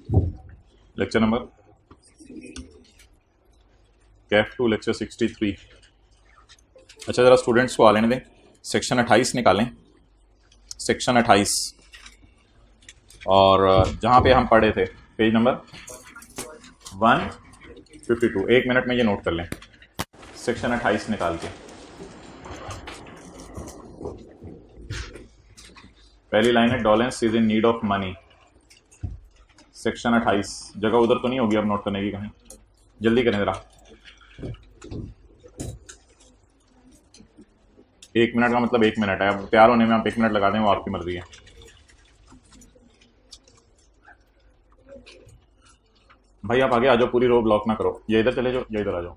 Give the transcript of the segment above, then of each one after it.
Lecture number Kaif 2 lecture 63। अच्छा ज़रा students को आ लेने दें। सेक्शन 28 निकालें, सेक्शन 28, और जहाँ पे हम पढ़े थे पेज नंबर 152। 1 मिनट में ये नोट कर लें। सेक्शन 28 निकाल के पहली लाइन है, Dawlance is in need of money. Section 28, जगह उधर तो नहीं होगी अब नोट करने की कहीं, जल्दी करें जरा। 1 मिनट का मतलब 1 मिनट है, अब तैयार होने में आप 1 मिनट लगा दें, वो आपकी मर्जी है। भाई आप आगे आ जाओ, पूरी रो ब्लॉक ना करो, ये इधर चले जाओ या इधर आ जाओ,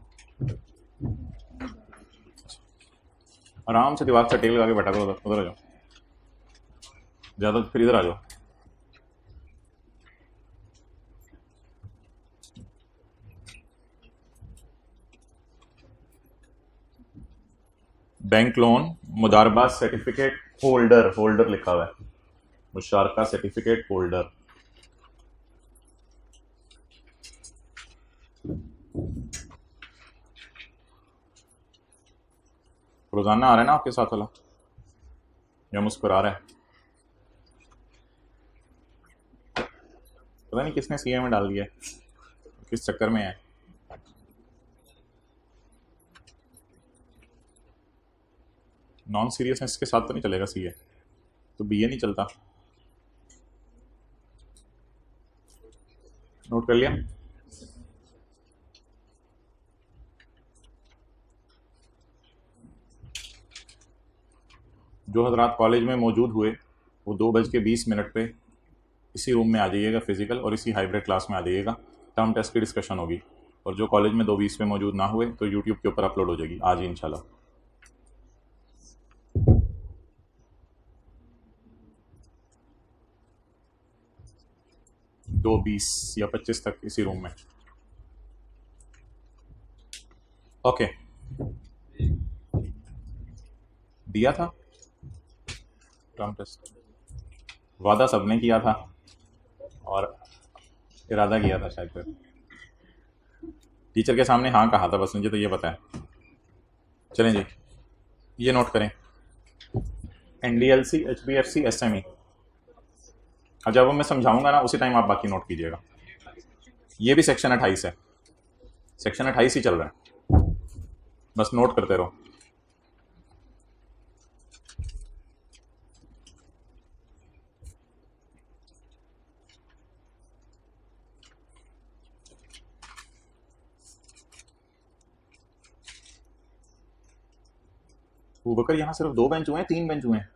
आराम से दीवार से टेल लगा के बैठा करो, उधर आ जाओ, ज्यादा फिर इधर आ जाओ। बैंक लोन मुदारबा सर्टिफिकेट होल्डर, होल्डर लिखा हुआ है, मुशारका सर्टिफिकेट होल्डर। रोजाना आ रहा है ना आपके साथ वाला, या मुस्कुरा रहा है? पता नहीं किसने सीए में डाल दिया है, किस चक्कर में है। नॉन सीरियसनेस के साथ तो नहीं चलेगा सीए, तो बीए नहीं चलता। नोट कर लिया? जो हजरात कॉलेज में मौजूद हुए वो 2:20 पे इसी रूम में आ जाइएगा फिजिकल, और इसी हाइब्रिड क्लास में आ जाइएगा, टर्म टेस्ट की डिस्कशन होगी। और जो कॉलेज में 2:20 पे मौजूद ना हुए तो यूट्यूब के ऊपर अपलोड हो जाएगी आज ही इंशाल्लाह। दो 20 या 25 तक इसी रूम में। ओके, दिया था टर्म टेस्ट, वादा सबने किया था और इरादा किया था शायद, फिर टीचर के सामने हाँ कहा था, बस मुझे तो ये पता है। चलें जी, ये नोट करें, एनडीएलसी, एचबीएफसी, एसएमई। अब जब मैं समझाऊंगा ना उसी टाइम आप बाकी नोट कीजिएगा। ये भी सेक्शन 28 है, सेक्शन 28 ही चल रहा है, बस नोट करते रहो। वो बकर यहाँ सिर्फ 2 बेंच हुए हैं, 3 बेंच हुए हैं?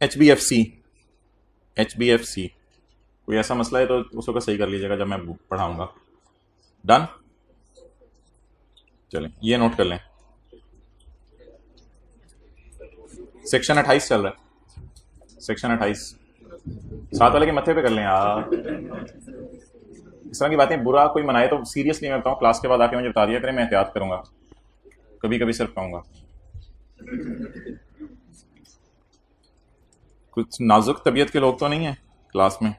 एचबीएफसी, एचबीएफसी कोई ऐसा मसला है तो उसको सही कर लीजिएगा जब मैं पढ़ाऊंगा। डन? चलें ये नोट कर लें, सेक्शन 28 चल रहा है, सेक्शन 28। साथ वाले के मत्थे पे कर लें यार, इस तरह की बातें बुरा कोई मनाए तो सीरियसली मैं बताऊं, क्लास के बाद आके मुझे बता दिया करें, मैं एहतियात करूंगा, कभी कभी सिर्फ कहूंगा। कुछ नाजुक तबीयत के लोग तो नहीं है क्लास में?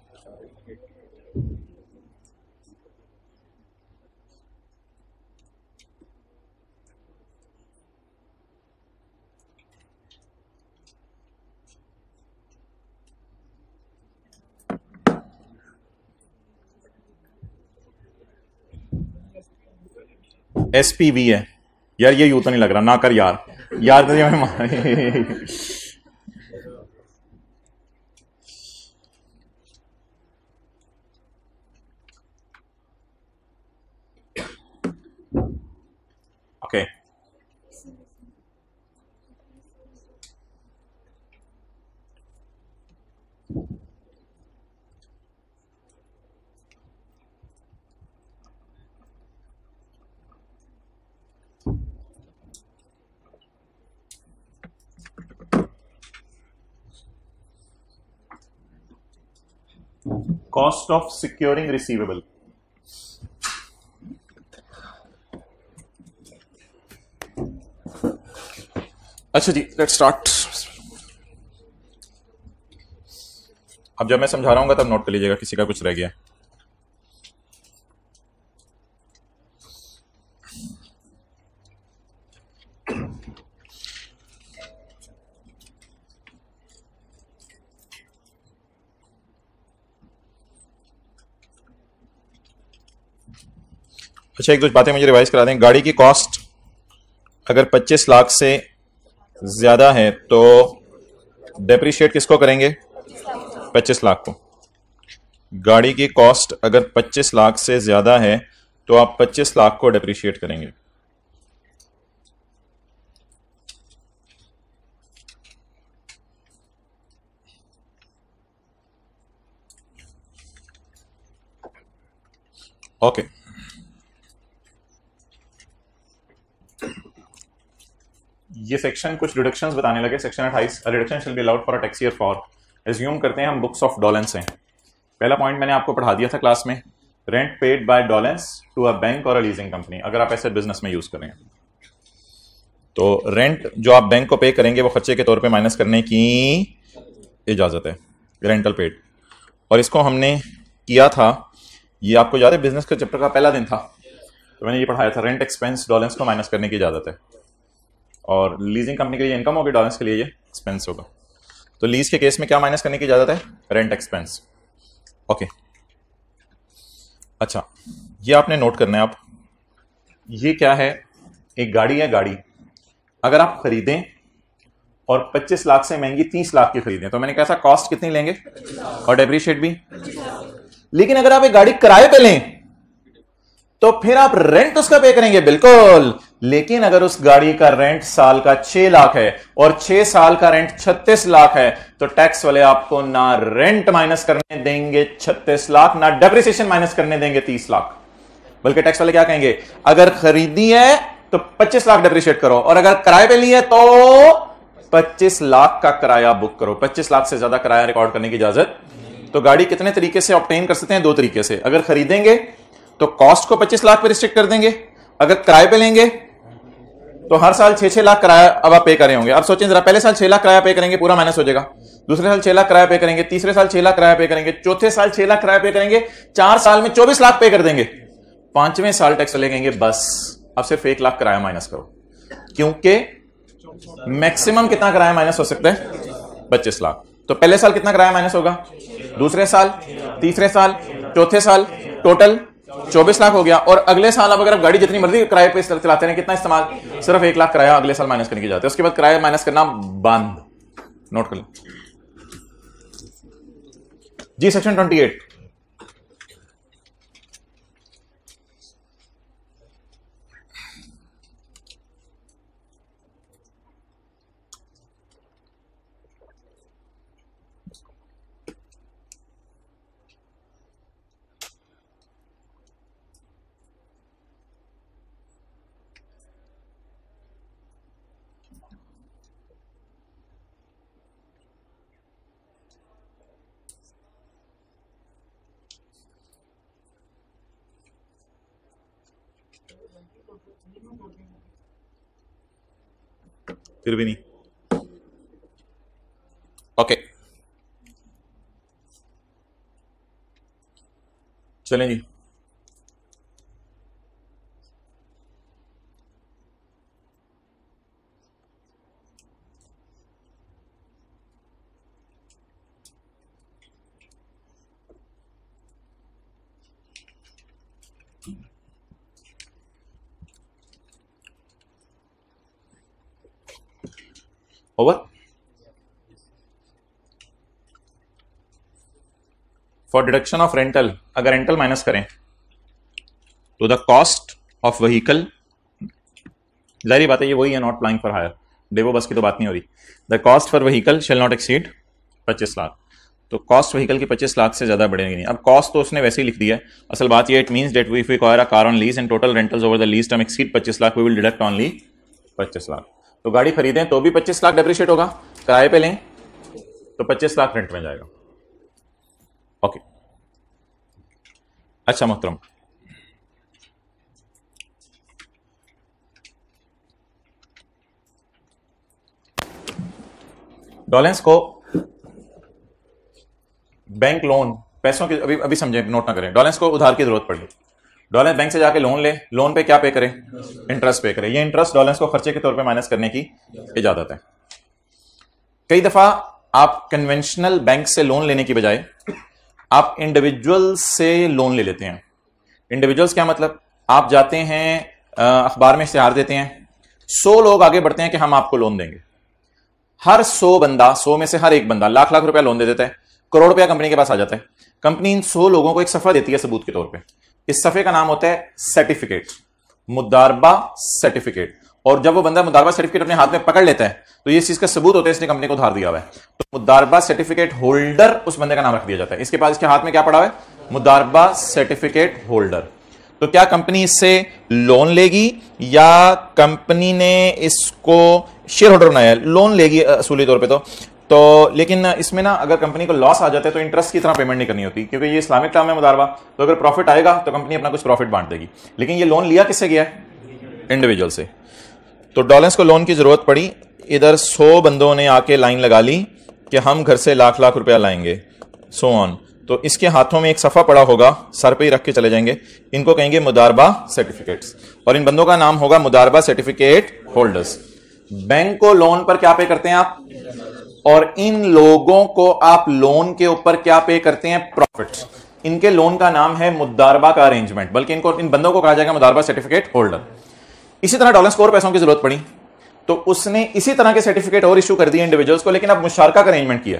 एसपीवी है यार, ये यूं तो नहीं लग रहा, ना कर यार, यार तो मैं okay. Cost of securing receivable, अच्छा जी, लेट्स स्टार्ट। अब जब मैं समझा रहा हूँ तब नोट कर लीजिएगा किसी का कुछ रह गया। अच्छा, एक दो बातें मुझे रिवाइज करा दें। गाड़ी की कॉस्ट अगर 25 लाख से ज्यादा है तो डेप्रिशिएट किसको करेंगे? 25 लाख को। गाड़ी की कॉस्ट अगर 25 लाख से ज्यादा है तो आप 25 लाख को डेप्रिशिएट करेंगे। ओके। ये सेक्शन कुछ डिडक्शंस बताने लगे। Section 28, deduction shall be allowed for a tax year for, assume करते हैं हम बुक्स ऑफ डॉलेंस हैं। पहला पॉइंट मैंने आपको पढ़ा दिया था क्लास में, rent paid by Dawlance to a bank और अ लीजिंग कंपनी। अगर आप ऐसे बिजनेस में यूज करें तो रेंट जो आप बैंक को पे करेंगे वो खर्चे के तौर पे माइनस करने की इजाजत है, रेंटल पेड। और इसको हमने किया था, ये आपको याद है बिजनेस के चैप्टर का पहला दिन था तो मैंने ये पढ़ाया था, रेंट एक्सपेंस डॉलेंस को माइनस करने की इजाजत है। और लीजिंग कंपनी के लिए इनकम होगी, डॉलेंस के लिए ये एक्सपेंस होगा। तो लीज के केस में क्या माइनस करने की इजाजत है? Rent expense. ओके। अच्छा, ये आपने नोट करना है। आप ये क्या है? एक गाड़ी है। गाड़ी अगर आप खरीदें और 25 लाख से महंगी 30 लाख की खरीदें तो मैंने कहा था कॉस्ट कितनी लेंगे और डेप्रिशिएट भी। लेकिन अगर आप एक गाड़ी किराए पे लें तो फिर आप रेंट उसका पे करेंगे, बिल्कुल। लेकिन अगर उस गाड़ी का रेंट साल का 6 लाख है और 6 साल का रेंट 36 लाख है तो टैक्स वाले आपको ना रेंट माइनस करने देंगे 36 लाख, ना डेप्रिसिएशन माइनस करने देंगे 30 लाख। बल्कि टैक्स वाले क्या कहेंगे, अगर खरीदी है तो 25 लाख डेप्रिशिएट करो और अगर किराए पे ली है तो 25 लाख का किराया बुक करो। 25 लाख से ज्यादा किराया रिकॉर्ड करने की इजाजत। तो गाड़ी कितने तरीके से ऑब्टेन कर सकते हैं? 2 तरीके से। अगर खरीदेंगे तो कॉस्ट को 25 लाख पे रिस्ट्रिक्ट कर देंगे, अगर किराए पे लेंगे तो हर साल 6-6 लाख किराया अब आप पे कर रहे होंगे। अब सोचें जरा, पहले साल 6 लाख किराया पे करेंगे, पूरा माइनस हो जाएगा। दूसरे साल 6 लाख किराया पे करेंगे, तीसरे साल 6 लाख किराया पे करेंगे, चौथे साल 6 लाख किराया पे करेंगे, 4 साल में 24 लाख पे कर देंगे। 5वें साल टैक्स वाले कहेंगे बस अब सिर्फ 1 लाख किराया माइनस करो, क्योंकि मैक्सिमम कितना किराया माइनस हो सकता है? 25 लाख। तो पहले साल कितना किराया माइनस होगा, दूसरे साल, तीसरे साल, चौथे साल, टोटल 24 लाख हो गया। और अगले साल अब अगर आप गाड़ी जितनी मर्जी किराए पे चलाते हैं, कितना इस्तेमाल? सिर्फ 1 लाख किराया अगले साल माइनस करने की जाते हैं। उसके बाद किराया माइनस करना बंद। नोट कर लें जी। सेक्शन 28, फिर भी नहीं। ओके, चलें जी। Over. For deduction of rental, अगर रेंटल माइनस करें तो द कॉस्ट ऑफ व्हीकल, जाहिर बात है ये वही है, not applying for hire, Daewoo bus की तो बात नहीं हो रही। The cost for vehicle shall not exceed 25 lakh. तो कॉस्ट व्हीकल की 25 लाख से ज्यादा बढ़ेगी नहीं। अब कॉस्ट तो उसने वैसे ही लिख दिया है, असल बात ये, it means that if we acquire a car on lease and total rentals over the lease term exceed 25 lakh we will deduct only 25 lakh. तो गाड़ी खरीदें तो भी 25 लाख डेप्रिशिएट होगा, किराए पे लें तो 25 लाख रेंट में जाएगा। ओके। अच्छा मोहतरम, डॉलेंस को बैंक लोन, पैसों की अभी समझे, नोट ना करें। डॉलेंस को उधार की जरूरत पड़ी, डॉलेंस बैंक से जाके लोन ले, लोन पे क्या पे करे? इंटरेस्ट पे करे। ये इंटरेस्ट डॉलेंस को खर्चे के तौर पे माइनस करने की इजाजत है। कई दफा आप कन्वेंशनल बैंक से लोन लेने की बजाय आप इंडिविजुअल से लोन ले लेते हैं। इंडिविजुअल्स क्या मतलब? आप जाते हैं अखबार में इश्तिहार देते हैं, 100 लोग आगे बढ़ते हैं कि हम आपको लोन देंगे। हर 100 बंदा, 100 में से हर एक बंदा लाख लाख रुपया लोन दे देता है, करोड़ रुपया कंपनी के पास आ जाता है। कंपनी इन 100 लोगों को एक सफा देती है सबूत के तौर पे। इस सफे का नाम होता है सर्टिफिकेट, मुदारबा सर्टिफिकेट। और जब वो बंदा मुदारबा सर्टिफिकेट अपने हाथ में पकड़ लेता है तो ये चीज का सबूत होता है इसने कंपनी को उधार दिया हुआ है। तो मुदारबा सर्टिफिकेट होल्डर उस बंदे का नाम रख दिया जाता है। इसके पास, इसके हाथ में क्या पड़ा हुआ है? मुदारबा सर्टिफिकेट होल्डर। तो क्या कंपनी इससे लोन लेगी या कंपनी ने इसको शेयर होल्डर बनाया? लोन लेगी असूली तौर पे तो लेकिन इसमें ना अगर कंपनी को लॉस आ जाता है तो इंटरेस्ट की तरह पेमेंट नहीं करनी होती, क्योंकि ये इस्लामिक टर्म है मुदारबा। तो अगर प्रॉफिट आएगा तो कंपनी अपना कुछ प्रॉफिट बांट देगी। लेकिन ये लोन लिया किससे गया है? इंडिविजुअल से। तो डॉलेंस को लोन की जरूरत पड़ी, इधर 100 बंदों ने आके लाइन लगा ली कि हम घर से लाख लाख रुपया लाएंगे, सो ऑन। तो इसके हाथों में एक सफा पड़ा होगा, सर पे ही रख के चले जाएंगे। इनको कहेंगे मुदारबा सर्टिफिकेट्स, और इन बंदों का नाम होगा मुदारबा सर्टिफिकेट होल्डर्स। बैंक को लोन पर क्या पे करते हैं आप? और इन लोगों को आप लोन के ऊपर क्या पे करते हैं? प्रॉफिट। इनके लोन का नाम है मुदारबा का अरेंजमेंट, बल्कि इनको, इन बंदों को कहा जाएगा मुदारबा सर्टिफिकेट होल्डर। इसी तरह डॉलेंस को और पैसों की जरूरत पड़ी तो उसने इसी तरह के सर्टिफिकेट और इशू कर दिए इंडिविजुअल्स को, लेकिन अब मुशारका का अरेंजमेंट किया।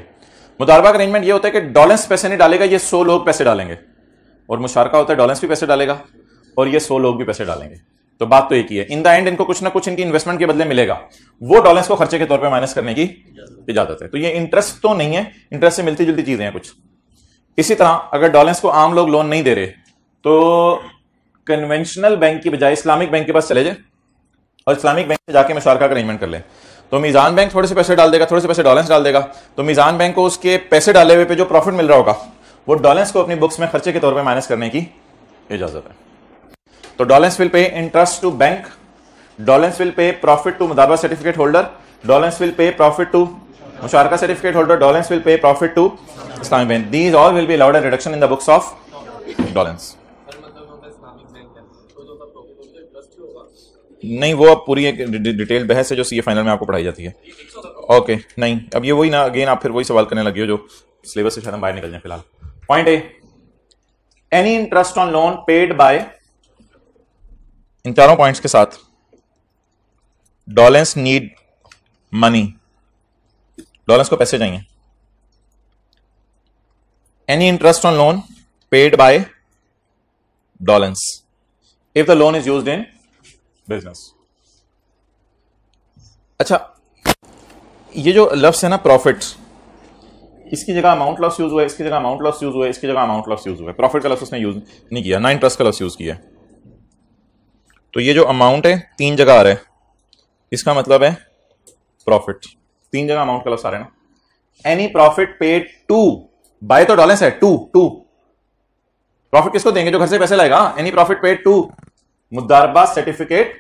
मुदारबा का अरेंजमेंट ये होता है कि डॉलेंस पैसे नहीं डालेगा, ये 100 लोग पैसे डालेंगे, और मुशारका होता है डॉलेंस भी पैसे डालेगा और ये 100 लोग भी पैसे डालेंगे। तो बात तो एक ही है, इन द एंड इनको कुछ ना कुछ इनकी इन्वेस्टमेंट के बदले मिलेगा, वो डॉलेंस को खर्चे के तौर पे माइनस करने की इजाजत है। तो ये इंटरेस्ट तो नहीं है, इंटरेस्ट से मिलती जुलती चीजें हैं कुछ। इसी तरह अगर डॉलेंस को आम लोग लोन नहीं दे रहे तो कन्वेंशनल बैंक की बजाय इस्लामिक बैंक के पास चले जाए और इस्लामिक बैंक से जाके मुशारका का अरेंजमेंट कर ले। तो मीजान बैंक थोड़े से पैसे डाल देगा, थोड़े से पैसे डॉलेंस डाल देगा, तो मीजान बैंक को उसके पैसे डाले हुए पे जो प्रॉफिट मिल रहा होगा वो डॉलेंस को अपनी बुक्स में खर्चे के तौर पे माइनस करने की इजाजत है। तो Dawlance will pay interest to bank, Dawlance will pay profit to मुदारबा certificate holder, Dawlance will pay profit to मुशारका certificate holder, Dawlance will pay profit to Islamic bank. These all will be allowed at reduction in the books of Dawlance. नहीं, वो अब पूरी एक detail बहस है जो सीए फाइनल में आपको पढ़ाई जाती है। ओके, नहीं अब ये वही ना, अगेन आप फिर वही सवाल करने लगे हो जो सिलेबस से शायद हम बाहर निकल जाए फिलहाल। Point A, any interest on loan paid by, इन चारों पॉइंट्स के साथ डॉलेंस नीड मनी, डॉलेंस को पैसे चाहिए। Any interest on loan paid by Dawlance if the loan is used in business. अच्छा, ये जो लफ्ज है ना प्रॉफिट, इसकी जगह अमाउंट लॉस यूज हुआ है, इसकी जगह अमाउंट लॉस यूज हुआ है, इसकी जगह अमाउंट लॉस यूज हुआ है। प्रॉफिट का लफ्ज उसने यूज नहीं किया, ना इंटरेस्ट का लफ्ज यूज किया। तो ये जो अमाउंट है 3 जगह आ रहा है, इसका मतलब है प्रॉफिट। 3 जगह अमाउंट का लफ्ज आ रहा है ना। Any profit paid to, by तो डॉलेंस है, टू प्रॉफिट किसको देंगे? जो घर से पैसे लाएगा। एनी प्रॉफिट पेड टू मुदारबा सर्टिफिकेट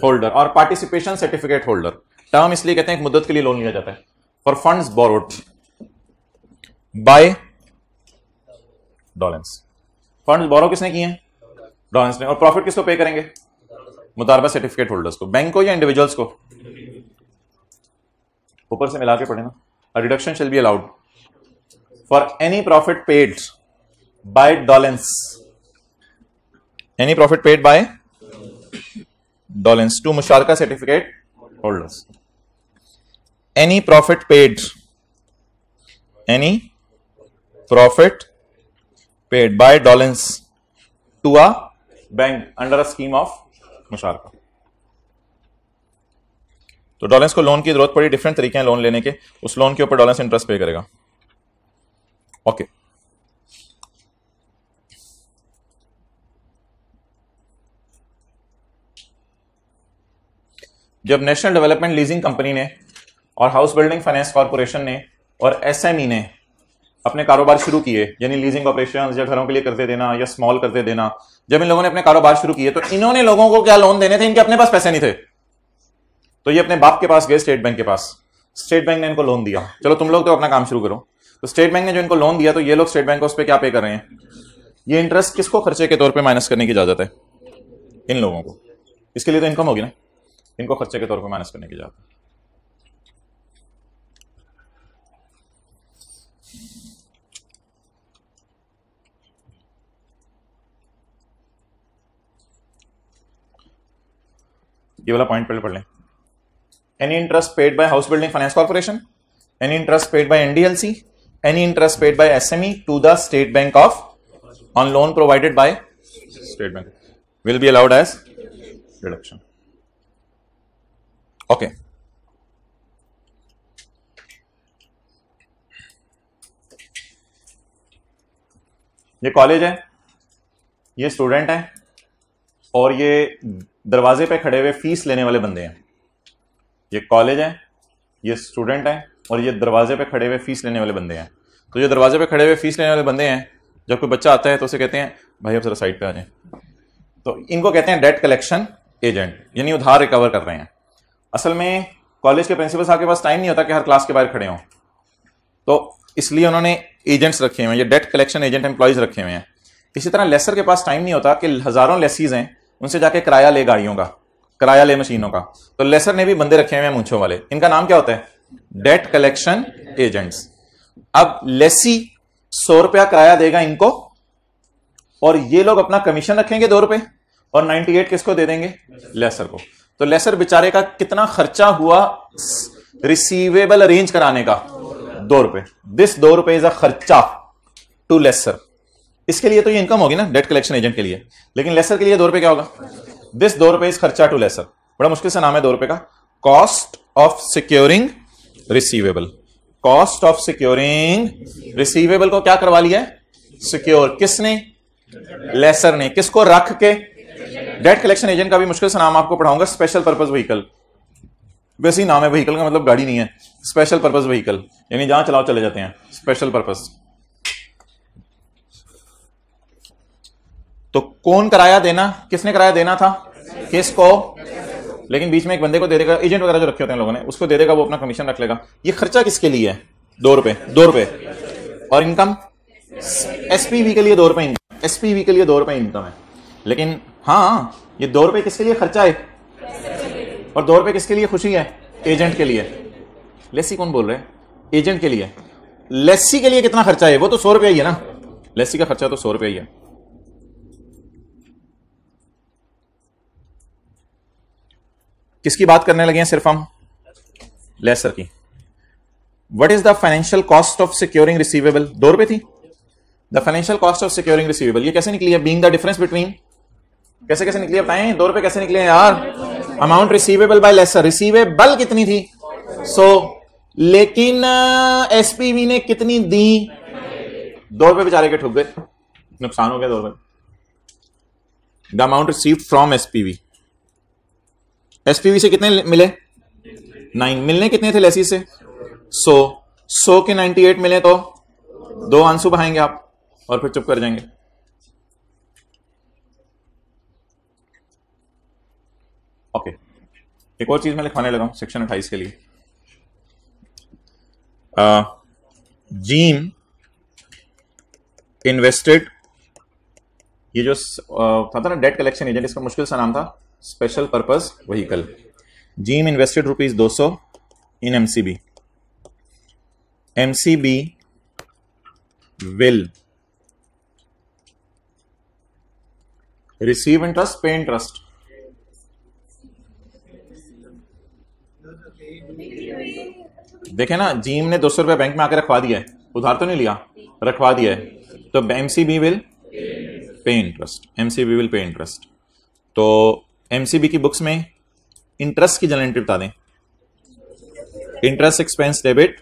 होल्डर और पार्टिसिपेशन सर्टिफिकेट होल्डर। टर्म इसलिए कहते हैं एक मुद्दत के लिए लोन लिया जाता है। For funds borrowed by Dawlance, funds borrow किसने किए हैं? डॉलेंस ने। और प्रॉफिट किसको पे करेंगे? मुदारबा सर्टिफिकेट होल्डर्स को। बैंक को या इंडिविजुअल्स को? ऊपर से मिला के पढ़े ना। A reduction shall be allowed for any profit paid by Dawlance, any profit paid by Dawlance to मुशारका certificate holders. Any profit paid, any profit paid by Dawlance to a bank under a scheme of मुशारका। तो डॉलेंस को loan की जरूरत पड़ी, different तरीके हैं loan लेने के, उस लोन के ऊपर डॉलेंस इंटरेस्ट पे करेगा। ओके, जब नेशनल डेवलपमेंट लीजिंग कंपनी ने और हाउस बिल्डिंग फाइनेंस कॉर्पोरेशन ने और एसएमई ने अपने कारोबार शुरू किए, यानी लीजिंग ऑपरेशंस या घरों के लिए करते देना या स्मॉल करते देना, जब इन लोगों ने अपने कारोबार शुरू किए तो इन्होंने लोगों को क्या लोन देने थे? इनके अपने पास पैसे नहीं थे, तो ये अपने बाप के पास गए, स्टेट बैंक के पास। स्टेट बैंक ने इनको लोन दिया, चलो तुम लोग तो अपना काम शुरू करो। तो स्टेट बैंक ने जो इनको लोन दिया, तो ये लोग स्टेट बैंक को उस पर क्या पे कर रहे हैं? ये इंटरेस्ट किसको खर्चे के तौर पे माइनस करने की इजाजत है? इन लोगों को। इसके लिए तो इनकम होगी ना, इनको खर्चे के तौर पे माइनस करने की इजाजत है। ये वाला पॉइंट पहले पढ़ लें। Any interest paid by House Building Finance Corporation, any interest paid by NDLC, any interest paid by SME to the State Bank of on loan provided by State Bank will be allowed as deduction. Okay, ये college है, ये student है, और ये दरवाजे पे खड़े हुए फीस लेने वाले बंदे हैं। ये कॉलेज है, ये स्टूडेंट है, और ये दरवाजे पे खड़े हुए फीस लेने वाले बंदे हैं। तो जो दरवाजे पे खड़े हुए फीस लेने वाले बंदे हैं, जब कोई बच्चा आता है तो उसे कहते हैं भाई अब जरा साइड पे आ जाए। तो इनको कहते हैं डेट कलेक्शन एजेंट, यानी उधार रिकवर कर रहे हैं। असल में कॉलेज के प्रिंसिपल साहब के पास टाइम नहीं होता कि हर क्लास के बाहर खड़े हों, तो इसलिए उन्होंने एजेंट्स रखे हुए हैं, ये डेट कलेक्शन एजेंट एम्प्लॉयज रखे हुए हैं। इसी तरह लेसर के पास टाइम नहीं होता कि हजारों लेसीज हैं, उनसे जाके किराया ले गाड़ियों का, किराया ले मशीनों का। तो लेसर ने भी बंदे रखे हुए हैं मूंछों वाले, इनका नाम क्या होता है? Debt collection agents. अब लेसी 100 रुपया किराया देगा इनको, और ये लोग अपना कमीशन रखेंगे 2 रुपए, और 98 किसको दे देंगे? लेसर को। तो लेसर बेचारे का कितना खर्चा हुआ रिसीवेबल अरेंज कराने का? 2 रुपए। दिस 2 रुपए इज अ खर्चा टू लेसर। इसके लिए तो ये इनकम होगी ना डेट कलेक्शन एजेंट के लिए, लेकिन लेसर के लिए 2 रुपए क्या होगा? दिस 2 रुपए इज खर्चा टू लेसर। बड़ा मुश्किल से नाम है 2 रुपए का। Cost of securing receivable. Cost of securing receivable को क्या करवा लिया है? सिक्योर। किसने? लेसर ने। किसको रख के? डेट कलेक्शन एजेंट का भी मुश्किल से नाम आपको पढ़ाऊंगा, स्पेशल पर्पस व्हीकल। वैसे ही नाम है, व्हीकल का मतलब गाड़ी नहीं है, स्पेशल पर्पस व्हीकल, यानी जहां चलाओ चले जाते हैं, स्पेशल पर्पस। तो कौन किराया देना? किसने किराया देना था? किसको? लेकिन बीच में एक बंदे को दे देगा, एजेंट वगैरह जो रखे होते हैं लोगों ने, उसको दे देगा, वो अपना कमीशन रख लेगा। ये खर्चा किसके लिए है? 2 रुपए। 2 रुपए। और इनकम एसपीवी के लिए 2 रुपए इनकम, एसपीवी के लिए 2 रुपए इनकम है। लेकिन हाँ, ये 2 रुपए किसके लिए खर्चा है? और 2 रुपए किसके लिए खुशी है? एजेंट के लिए। लेसी कौन बोल रहे हैं? एजेंट के लिए। लेसी के लिए कितना खर्चा है? वो तो 100 रुपया ही है ना, लेसी का खर्चा तो 100 रुपया ही है। किसकी बात करने लगे हैं सिर्फ हम? लेसर की। What is the financial cost of securing receivable? 2 रुपए थी। The financial cost of securing receivable, ये कैसे निकली है? बीइंग द डिफरेंस बिटवीन, कैसे कैसे निकली है बताएं? 2 रुपए कैसे निकले हैं यार? Amount receivable by lessor. Receivable कितनी थी? 100, लेकिन एसपीवी ने कितनी दी? 2 रुपए बेचारे के ठुक गए, नुकसान हो गया 2 रुपए। The amount received from SPV. SPV से कितने मिले? 9। मिलने कितने थे लेसी से? 100। 100 के 98 मिले तो 2 आंसू बहाएंगे आप और फिर चुप कर जाएंगे। ओके, एक और चीज मैं लिखवाने लगा हूं सेक्शन 28 के लिए। जीम इन्वेस्टेड, ये जो था ना डेट कलेक्शन एजेंट, इसका मुश्किल सा नाम था special purpose vehicle. Gym invested ₹200 in MCB. MCB will receive interest, पे इंटरेस्ट। देखे ना, जीम ने 200 रुपया बैंक में आकर रखवा दिया है, उधार तो नहीं लिया, रखवा दिया है। तो MCB will pay interest, MCB will pay interest. तो एमसीबी की बुक्स में इंटरेस्ट की जनरल एंट्री बता दें, इंटरेस्ट एक्सपेंस डेबिट।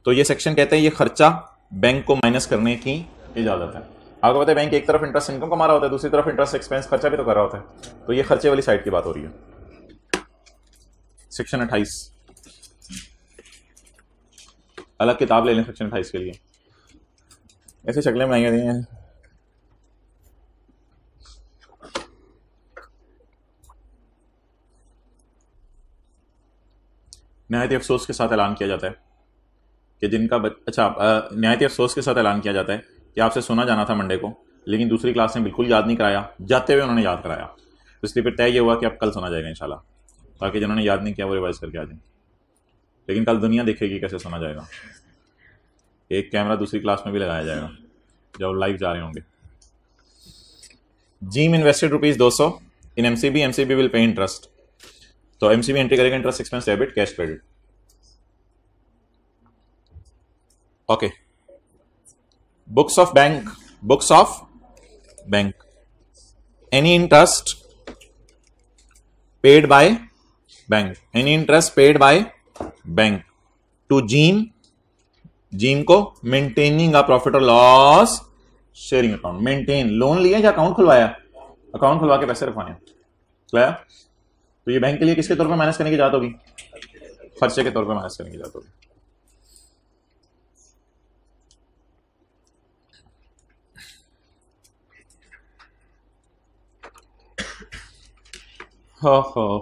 तो ये सेक्शन कहते हैं ये खर्चा बैंक को माइनस करने की इजाजत है। आपको पता है बैंक एक तरफ इंटरेस्ट इनकम कमा रहा होता है, दूसरी तरफ इंटरेस्ट एक्सपेंस खर्चा भी तो कर रहा होता है। तो ये खर्चे वाली साइड की बात हो रही है। सेक्शन 28, अलग किताब ले लें सेक्शन 28 के लिए, ऐसे शक्लें बनाई गई हैं। नहायत अफसोस के साथ ऐलान किया जाता है कि जिनका नहायत अफसोस के साथ ऐलान किया जाता है कि आपसे सुना जाना था मंडे को, लेकिन दूसरी क्लास ने बिल्कुल याद नहीं कराया, जाते हुए उन्होंने याद कराया। तो इसलिए फिर तय ये हुआ कि अब कल सुना जाएगा इंशाल्लाह, ताकि जिन्होंने याद नहीं किया वो रिवाइज करके आ जाए। लेकिन कल दुनिया देखेगी कैसे सुना जाएगा। एक कैमरा दूसरी क्लास में भी लगाया जाएगा जब लाइव जा रहे होंगे। Jim invested ₹200 in MCB, MCB will pay interest. तो एमसीबी एंट्री करेगा interest expense debit cash credit. Okay, books of bank, books of bank, any interest paid by bank, any interest paid by bank to Jim, Jim को maintaining a profit और loss sharing account. Maintain, loan लिया या account खुलवाया? Account खुलवा के पैसे रखवाने खुलवाया। तो ये बैंक के लिए किसके तौर पे माइनस करने की जात होगी? खर्चे के तौर पे माइनस करने की जात होगी।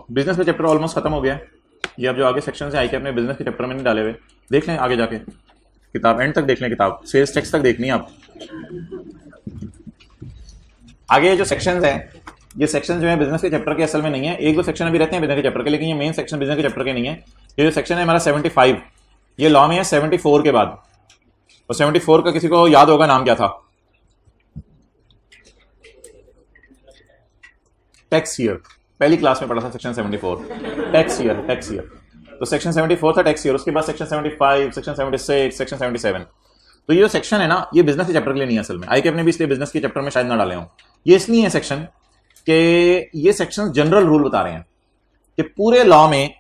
बिजनेस का चैप्टर ऑलमोस्ट खत्म हो गया है। ये अब जो आगे सेक्शन है आई के अपने बिजनेस के चैप्टर में नहीं डाले हुए, देख लें आगे जाके, किताब एंड तक देख लें, किताब सेल्स टैक्स तक देखनी है आप। आगे जो सेक्शंस हैं, ये सेक्शन जो है बिजनेस के चैप्टर के असल में नहीं है। एक दो सेक्शन अभी रहते हैं बिजनेस के चैप्टर के, लेकिन ये मेन सेक्शन बिजनेस के चैप्टर के नहीं है। ये जो सेक्शन है हमारा 75, ये लॉ में है 74 के बाद। और 74 का किसी को याद होगा नाम क्या था? टैक्स ईयर, पहली क्लास में पढ़ा था section 74, tax year, tax year. तो सेक्शन 74 था टैक्स ईयर, उसके बाद सेक्शन 75, सेक्शन 76, सेक्शन 77। तो ये जो सेक्शन है ना, ये बिजनेस के चैप्टर के लिए नहीं है असल में। आई के अपने भी इसलिए बिजनेस के चैप्टर में शायद ना डाले हों। ये इसलिए है सेक्शन कि ये सेक्शन जनरल रूल बता रहे हैं कि पूरे लॉ में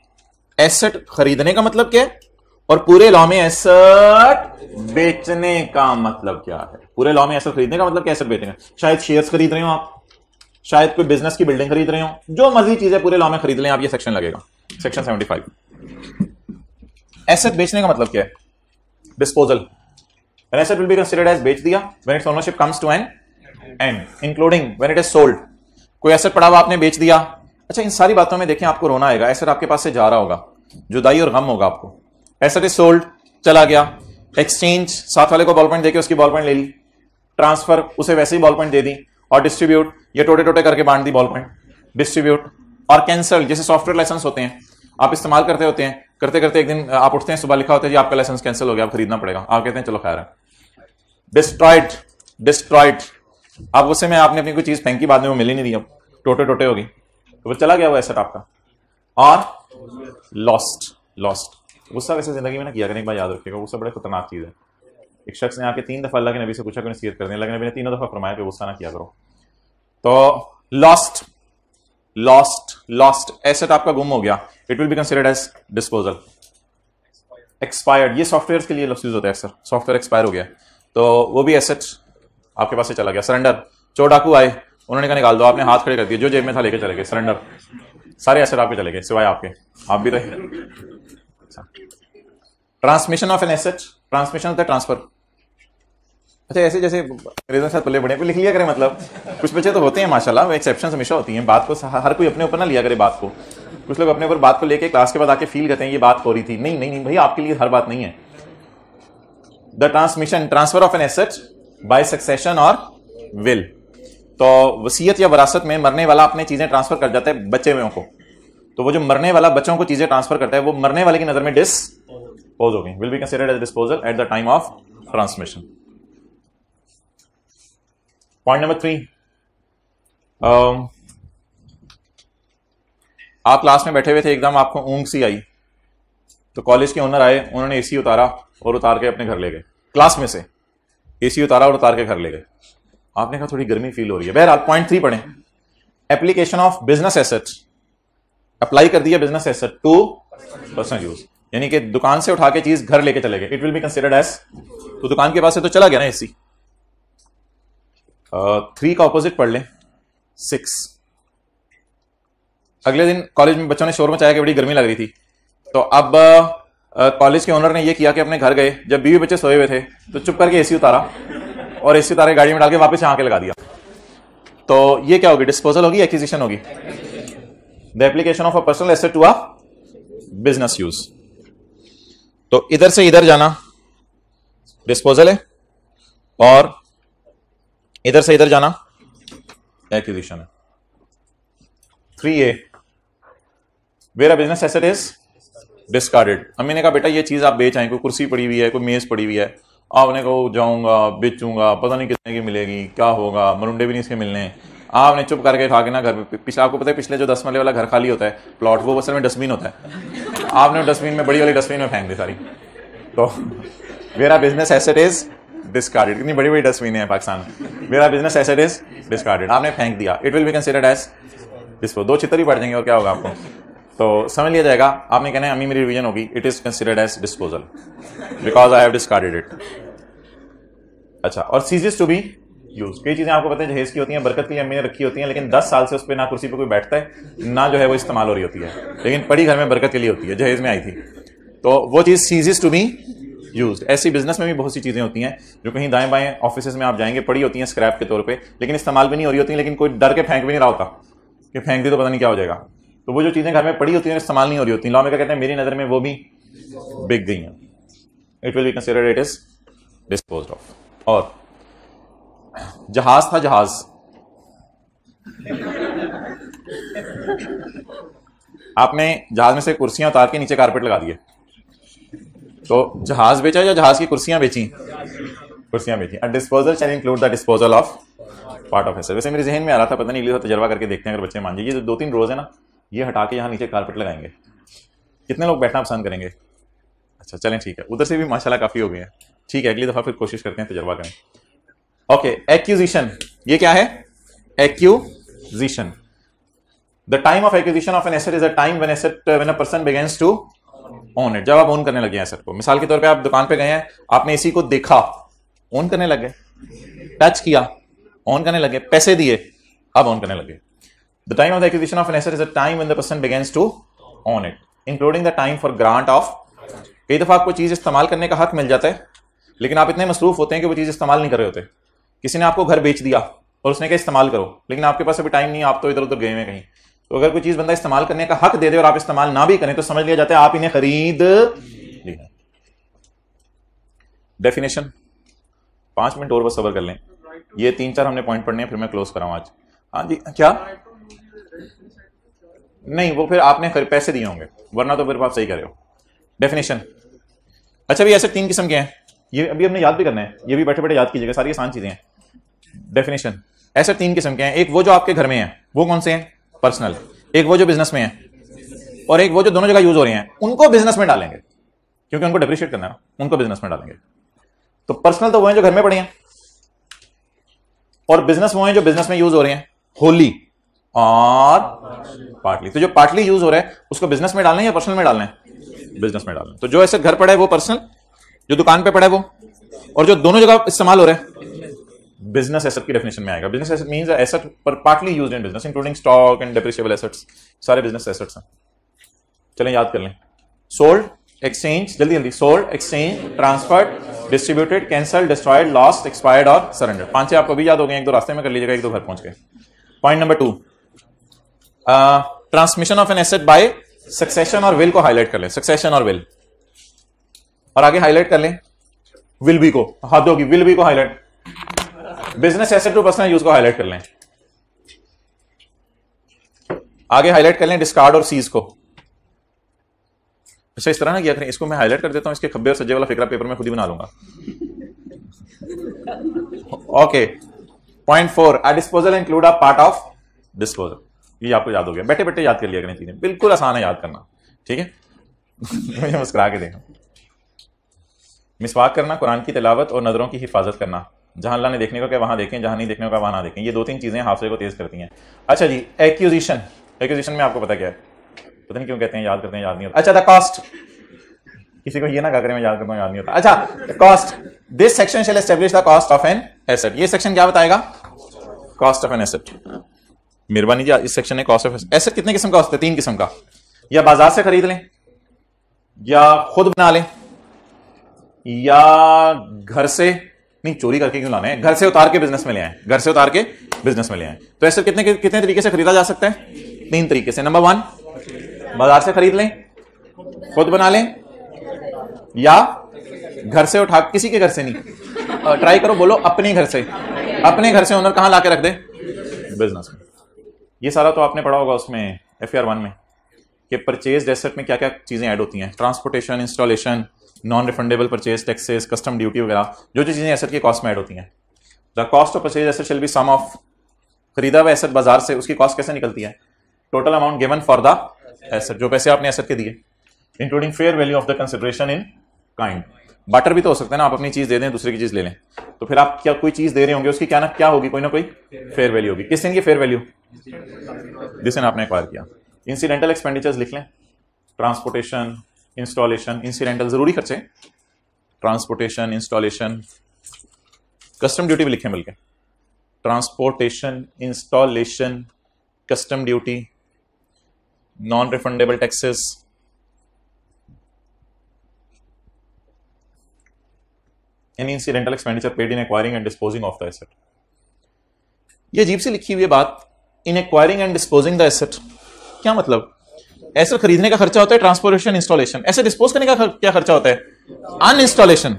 एसेट खरीदने का मतलब क्या है और पूरे लॉ में एसेट बेचने का मतलब क्या है। पूरे लॉ में एसेट खरीदने का मतलब क्या, एसेट बेचने का। शायद शेयर्स खरीद रहे हो आप, शायद कोई बिजनेस की बिल्डिंग खरीद रहे हो, जो मर्जी चीजें पूरे लॉ में खरीद लें आप, ये सेक्शन लगेगा, सेक्शन 75। एसेट बेचने का मतलब क्या है? Disposal. When asset will be considered as बेच दिया when its ownership comes to an end, including when it is sold। कोई एसेट पड़ा हुआ आपने बेच दिया। अच्छा, इन सारी बातों में देखें आपको रोना आएगा। एसेट आपके पास से जा रहा होगा, जुदाई और गम होगा आपको। एसेट इज सोल्ड, चला गया। एक्सचेंज, साथ वाले को बॉल पॉइंट देके उसकी बॉल पॉइंट ले ली। ट्रांसफर, उसे वैसे ही बॉल पॉइंट दे दी। और डिस्ट्रीब्यूट, ये टोटे टोटे करके बांट दी बॉल पॉइंट, डिस्ट्रीब्यूट। और कैंसल, जैसे सॉफ्टवेयर लाइसेंस होते हैं, आप इस्तेमाल करते होते हैं, करते करते एक दिन आप उठते हैं, सुबह लिखा होता है जी आपका लाइसेंस कैंसिल हो गया, आप खरीदना पड़ेगा। आप कहते हैं चलो खैर है। डिस्ट्रॉयड, डिस्ट्रॉयड, अब उससे में आपने अपनी कोई चीज फेंकी, बाद में वो मिल ही नहीं दी, अब टोटे टोटे हो गई, तो वो चला गया वो एसेट आपका। और लॉस्ट, लॉस्ट। गुस्सा वैसे जिंदगी में ना किया करें, एक बार याद रखिएगा, गुस्सा बड़ा खतरनाक चीज है। एक शख्स ने आके 3 दफा अल्लाह के नबी से पूछा कि नसीहत कर दें, अल्लाह के नबी ने 3 दफा फरमाया कि गुस्सा ना किया करो। तो लॉस्ट, लॉस्ट, लॉस्ट, एसेट आपका गुम हो गया, it will be considered as disposal. Expired, ये सॉफ्टवेयर के लिए लफ्ज यूज होता है अक्सर, सॉफ्टवेयर एक्सपायर हो गया तो वो भी एसेट आपके पास से चला गया। सरेंडर, चोर डाकू आए, उन्होंने कहा निकाल दो, आपने हाथ खड़े कर दिए, जो जेब में था लेके चले गए। सरेंडर, सारे एसेट आपके चले गए सिवाय आपके, आप भी रहे। Transmission of an asset, transmission होता है ट्रांसफर। अच्छा, ऐसे जैसे अंग्रेजों के साथ पल्ले बड़े पे लिख लिया करें, मतलब कुछ बच्चे तो होते हैं माशाल्लाह, एक्सेप्शन हमेशा होती हैं। बात को हर कोई अपने ऊपर ना लिया करे बात को। कुछ लोग अपने ऊपर बात को लेके क्लास के बाद आके फील करते हैं ये बात हो रही थी। नहीं नहीं नहीं भाई, आपके लिए हर बात नहीं है। The transmission, transfer of an asset by succession और विल। तो वसीयत या वरासत में मरने वाला अपने चीजें ट्रांसफर कर जाता है बच्चे हुओं को, तो वो जो मरने वाला बच्चों को चीजें ट्रांसफर करता है वो मरने वाले की नजर में डिस्पोज हो गई, will be considered as disposal at the time of transmission. Point number 3, आप क्लास में बैठे हुए थे, एकदम आपको ऊंघ सी आई, तो कॉलेज के ओनर आए, उन्होंने एसी उतारा और उतार के अपने घर ले गए। क्लास में से एसी उतारा और उतार के घर ले गए। आपने कहा थोड़ी गर्मी फील हो रही है। बहरहाल पॉइंट 3 पढ़ें। Application of business asset, apply कर दिया business asset to personal use, यानी कि दुकान से उठा के चीज घर लेके चले गए, it will be considered as, तो दुकान के पास से तो चला गया ना एसी। 3 का ऑपोजिट पढ़ लें, 6। अगले दिन कॉलेज में बच्चों ने शोर मचाया कि बड़ी गर्मी लग रही थी, तो अब कॉलेज के ओनर ने यह किया कि अपने घर गए, जब बीवी बच्चे सोए हुए थे तो चुप करके एसी उतारा और एसी उतारे गाड़ी में डाल के वापस यहाँ के लगा दिया। तो ये क्या होगी, डिस्पोजल होगी, एक्विजिशन होगी। The application of a personal asset to a business use. तो इधर से इधर जाना डिस्पोजल है और इधर से इधर जाना एक्विजिशन है। 3A where a business asset is discarded. अम्मी ने कहा बेटा ये चीज आप बेच आए, कोई कुर्सी पड़ी हुई है, कोई मेज पड़ी हुई है, आपने कहा जाऊंगा बेचूंगा, पता नहीं कितने की मिलेगी, क्या होगा, मरुंडे भी नहीं इसके मिलने हैं। आपने चुप करके खा के ना घर पे, पिछले आपको पता है पिछले जो 10 मरले वाला घर खाली होता है प्लॉट, वो असल में डस्टबिन होता है, आपने डस्टबिन में बड़ी वाली डस्टबिन में फेंक दी सारी। तो मेरा बिजनेस एसेट इज डिस्कार्डेड। इतनी बड़ी बड़ी डस्टबिन है पाकिस्तान में, मेरा बिजनेस एसेट इज डिस्कार्डेड, आपने फेंक दिया, it will be considered as dispose. 2 चित्र ही पड़ जाएंगे और क्या होगा आपको, तो समझ लिया जाएगा। आपने कहना है अम्मी मेरी रिवीजन होगी, it is considered as disposal because I have discarded it. अच्छा, और सीजेस टू बी यूज, कई चीजें आपको पता है जहेज की होती हैं, बरकत की अम्मी ने रखी होती हैं, लेकिन 10 साल से उस पर ना कुर्सी पे कोई बैठता है ना जो है वो इस्तेमाल हो रही होती है, लेकिन पड़ी घर में बरकत के लिए होती है, जहेज में आई थी, तो वो चीज सीजेस टू बी यूज। ऐसी बिजनेस में भी बहुत सी चीजें होती हैं जो कहीं दाएं बाएं ऑफिस में आप जाएंगे पड़ी होती हैं स्क्रैप के तौर पे, लेकिन इस्तेमाल भी नहीं हो रही होती, लेकिन कोई डर के फेंक भी नहीं रहा होता कि फेंक दी तो पता नहीं क्या हो जाएगा। तो वो जो चीजें घर में पड़ी होती हैं इस्तेमाल नहीं हो रही होती, लॉ में क्या कहते हैं, मेरी नजर में वो भी बिक गई हैं, it will be considered it is disposed of. और जहाज था, जहाज आपने जहाज में से कुर्सियां उतार के नीचे कारपेट लगा दिए, तो जहाज बेचा या जहाज की कुर्सियां बेची? कुर्सियां बेची। A disposal shall include the disposal of part of asset. वैसे मेरे जहन में आ रहा था, पता नहीं लिया, तजर्बा करके देखते हैं अगर बच्चे मान जाए। ये जो 2-3 रोज है ना, ये हटा के यहाँ नीचे कारपेट लगाएंगे, कितने लोग बैठना पसंद करेंगे? अच्छा चलें ठीक है, उधर से भी माशाल्लाह काफी हो गए हैं, ठीक है, अगली दफा फिर कोशिश करते हैं, तजर्बा करें। ओके, एक्यूजिशन, ये क्या है? Acquisition, the time of acquisition of an asset is a time when a person begins to own it. जब आप ओन करने लगे एसेट को, मिसाल के तौर पे आप दुकान पे गए हैं, आपने एसी को देखा, ओन करने लगे, टच किया, ओन करने लगे, पैसे दिए, अब ओन करने लगे। The time of the acquisition of an asset is a time when the person begins to own it, including the time for grant of. कई दफा आपको चीज इस्तेमाल करने का हक मिल जाता है, लेकिन आप इतने मसरूफ होते हैं कि वो चीज इस्तेमाल नहीं कर रहे होते। किसी ने आपको घर बेच दिया और उसने कहा इस्तेमाल करो, लेकिन आपके पास अभी टाइम नहीं, आप तो इधर उधर गए हुए कहीं। तो अगर कोई चीज बंदा इस्तेमाल करने का हक दे दे और आप इस्तेमाल ना भी करें, तो समझ लिया जाता है आप इन्हें खरीद लिया। डेफिनेशन, 5 मिनट और बस सबर कर लें, ये 3-4 हमने पॉइंट पढ़ने हैं, फिर मैं क्लोज कराऊं आज। हाँ जी, क्या नहीं, वो फिर आपने पैसे दिए होंगे, वरना तो फिर आप सही कर रहे हो। डेफिनेशन, अच्छा भी ऐसे 3 किस्म के हैं, ये अभी हमने याद भी करना है, ये भी बैठे बैठे याद कीजिएगा, सारी आसान चीजें हैं। डेफिनेशन, ऐसे 3 किस्म के हैं, एक वो जो आपके घर में है, वो कौन से हैं? पर्सनल। एक वो जो बिजनेस में है, और एक वो जो दोनों जगह यूज हो रहे हैं, उनको बिजनेस में डालेंगे क्योंकि उनको डिप्रिशिएट करना है, उनको बिजनेस में डालेंगे। तो पर्सनल तो वो हैं जो घर में पड़े हैं, और बिजनेस वो हैं जो बिजनेस में यूज हो रहे हैं, होली और पार्टली। तो जो पार्टली यूज हो रहा है उसको बिजनेस में डालना है या पर्सनल में डालना है? बिजनेस में डालना है। तो जो ऐसे घर पड़ा है वो पर्सनल, जो दुकान पे पड़ा है वो, और जो दोनों जगह इस्तेमाल हो रहा है बिजनेस एसेट की डेफिनेशन में आएगा। बिजनेस एसेट मींस एसेट पर partly used in business including stock and depreciable assets, सारे बिजनेस एसेट्स हैं। चलें याद कर लें, सोल्ड, एक्सचेंज, जल्दी जल्दी, sold, exchange, transferred, distributed, cancel, destroyed, lost, expired और सरेंडर। 5-6 आपको भी याद हो गए, 1-2 रास्ते में कर लीजिएगा, 1-2 घर पहुंच गए। Point number 2, transmission of an asset by succession और विल को हाईलाइट कर लें, सक्सेशन और विल, और आगे हाईलाइट कर लें विल बी को, हद होगी, विल बी को highlight, business asset to personal use को हाईलाइट कर लें, आगे हाईलाइट कर लें डिस्कार्ड और सीज को। अच्छा इस तरह ना किया करें, इसको मैं हाईलाइट कर देता हूं, इसके खब्बे और सज्जे वाला फिक्रा पेपर में खुद ही बना लूंगा। Okay, point 4, a disposal include a part of disposal. ये आपको याद हो गया, बैठे बैठे याद कर लिया करें चीजें, बिल्कुल आसान है याद करना, ठीक है। मुझे मुस्कुरा के देखो। मिसवाक करना, कुरान की तिलावत और नजरों की हिफाजत करना, जहां अल्लाह ने देखने को क्या वहां देखें, जहां नहीं देखने को वहां ना देखें, ये 2-3 चीजें हाफिजे को तेज करती हैं। अच्छा जी, एक्यूजिशन, एक्यूजिशन में आपको पता क्या है, पता नहीं क्यों कहते हैं याद करते हैं, याद नहीं होता। अच्छा, द कॉस्ट, किसी को ये ना कहा करें मैं याद करता हूं याद नहीं होता। अच्छा, cost, this section shall establish the cost of an asset. ये सेक्शन क्या बताएगा? Cost of an asset. मेहरबानी जी, इस सेक्शन ने कॉस्ट ऑफ एसेट कितने किस्म का होता है? 3 किस्म का, या बाजार से खरीद लें, या खुद बना लें, या घर से, नहीं चोरी करके क्यों लाना है, घर से उतार के बिजनेस में ले आए, घर से उतार के बिजनेस में ले आए। तो एसेट कितने तरीके से खरीदा जा सकता है? 3 तरीके से। नंबर 1, बाजार से खरीद लें, खुद बना लें, या घर से उठा, किसी के घर से नहीं, ट्राई करो, बोलो अपने घर से। अपने घर से ओनर कहां लाके रख दे? बिजनेस में। ये सारा तो आपने पढ़ा होगा उसमें FAR 1 में कि परचेज एसेट में क्या क्या चीजें ऐड होती हैं, transportation, installation, non refundable purchase taxes, custom duty वगैरह, जो जो चीजें एसेट की कॉस्ट में ऐड होती हैं। The cost of purchase asset shall be sum of, खरीदा हुआ एसेट बाजार से, उसकी कॉस्ट कैसे निकलती है? Total amount given for the asset, जो पैसे आपने एसेट के दिए, including fair value of the consideration in kind. Barter भी तो हो सकता है ना, आप अपनी चीज दे दें, दूसरे की चीज ले लें, तो फिर आप क्या कोई चीज दे रहे होंगे, उसकी क्या ना क्या होगी, कोई ना कोई फेयर वैल्यू होगी। किस दिन की फेयर वैल्यू? जिस दिन आपने एक्वायर किया। इंसिडेंटल एक्सपेंडिचर्स लिख लें, ट्रांसपोर्टेशन, इंस्टॉलेशन, इंसिडेंटल जरूरी खर्चे, ट्रांसपोर्टेशन, इंस्टॉलेशन, कस्टम ड्यूटी भी लिखें बल्कि, transportation, installation, custom duty, non refundable taxes, any incidental expenditure paid in acquiring and disposing of the asset। ये अजीब सी लिखी हुई है बात, in acquiring and disposing the asset, क्या मतलब? एसेट खरीदने का खर्चा होता है ट्रांसपोर्टेशन, इंस्टॉलेशन, एसेट डिस्पोज करने का क्या खर्चा होता है? अनइंस्टॉलेशन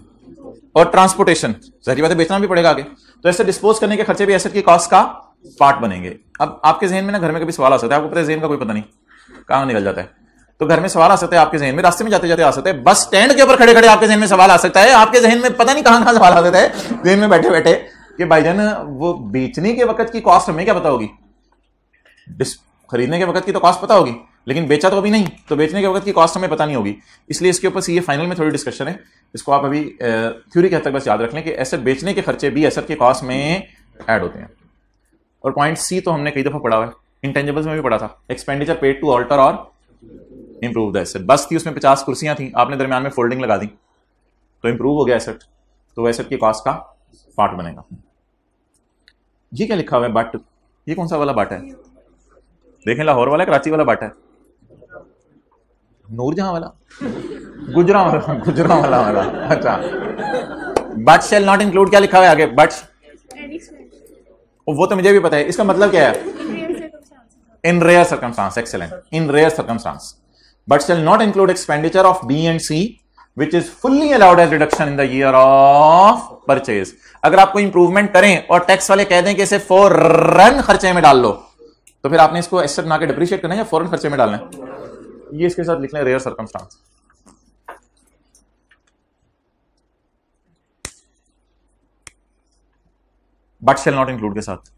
और ट्रांसपोर्टेशन। जाहिर बात है बेचना भी पड़ेगा आगे, तो एसेट डिस्पोज करने के खर्चे भी एसेट की कॉस्ट का पार्ट बनेंगे। अब आपके जहन में ना घर में कभी सवाल आ सकता है, आपको पता है जहन का कोई पता नहीं कहां निकल जाता है, तो घर में सवाल आ सकते हैं आपके जहन में, रास्ते में जाते जाते आ सकते हैं, बस स्टैंड के ऊपर खड़े खड़े आपके जहन में सवाल आ सकता है, आपके जहन में पता नहीं कहां कहां सवाल आ सकता है, जहन में बैठे बैठे कि भाईजान वो बेचने के वक्त की कॉस्ट हमें क्या पता होगी? खरीदने के वक्त की तो कॉस्ट पता होगी, लेकिन बेचा तो अभी नहीं, तो बेचने के वक्त की कॉस्ट हमें पता नहीं होगी। इसलिए इसके ऊपर ये फाइनल में थोड़ी डिस्कशन है, इसको आप अभी थ्योरी के हद तक बस याद रख लें कि एसेट बेचने के खर्चे भी एसेट की कॉस्ट में ऐड होते हैं। और पॉइंट सी तो हमने कई दफा पढ़ा हुआ है, इंटेंजिबल्स में भी पढ़ा था, एक्सपेंडिचर पेड टू ऑल्टर और इंप्रूव द एसेट। बस थी उसमें 50 कुर्सियां थी, आपने दरमियान में फोल्डिंग लगा दी तो इंप्रूव हो गया एसेट, तो वो एसेट की कॉस्ट का पार्ट बनेगा। ये क्या लिखा हुआ है बट? ये कौन सा वाला बट है? देखें, लाहौर वाला, कराची वाला बट है, नूरजहां वाला, गुजरां वाला। अच्छा, बट शेल नॉट इंक्लूड, क्या लिखा हुआ है आगे? बट, वो तो मुझे भी पता है, इसका मतलब क्या है? In rare circumstance. Excellent, in rare circumstance, but shall not include expenditure of B and C which is fully allowed as reduction in the year of purchase। अगर आप कोई इंप्रूवमेंट करें और टैक्स वाले कह दें कि इसे फौरन खर्चे में डाल लो, तो फिर आपने इसको एसेट बना के डिप्रिशिएट करना है या फौरन खर्चे में डालना है? ये इसके साथ लिख लें, rare circumstance. But shall not include के साथ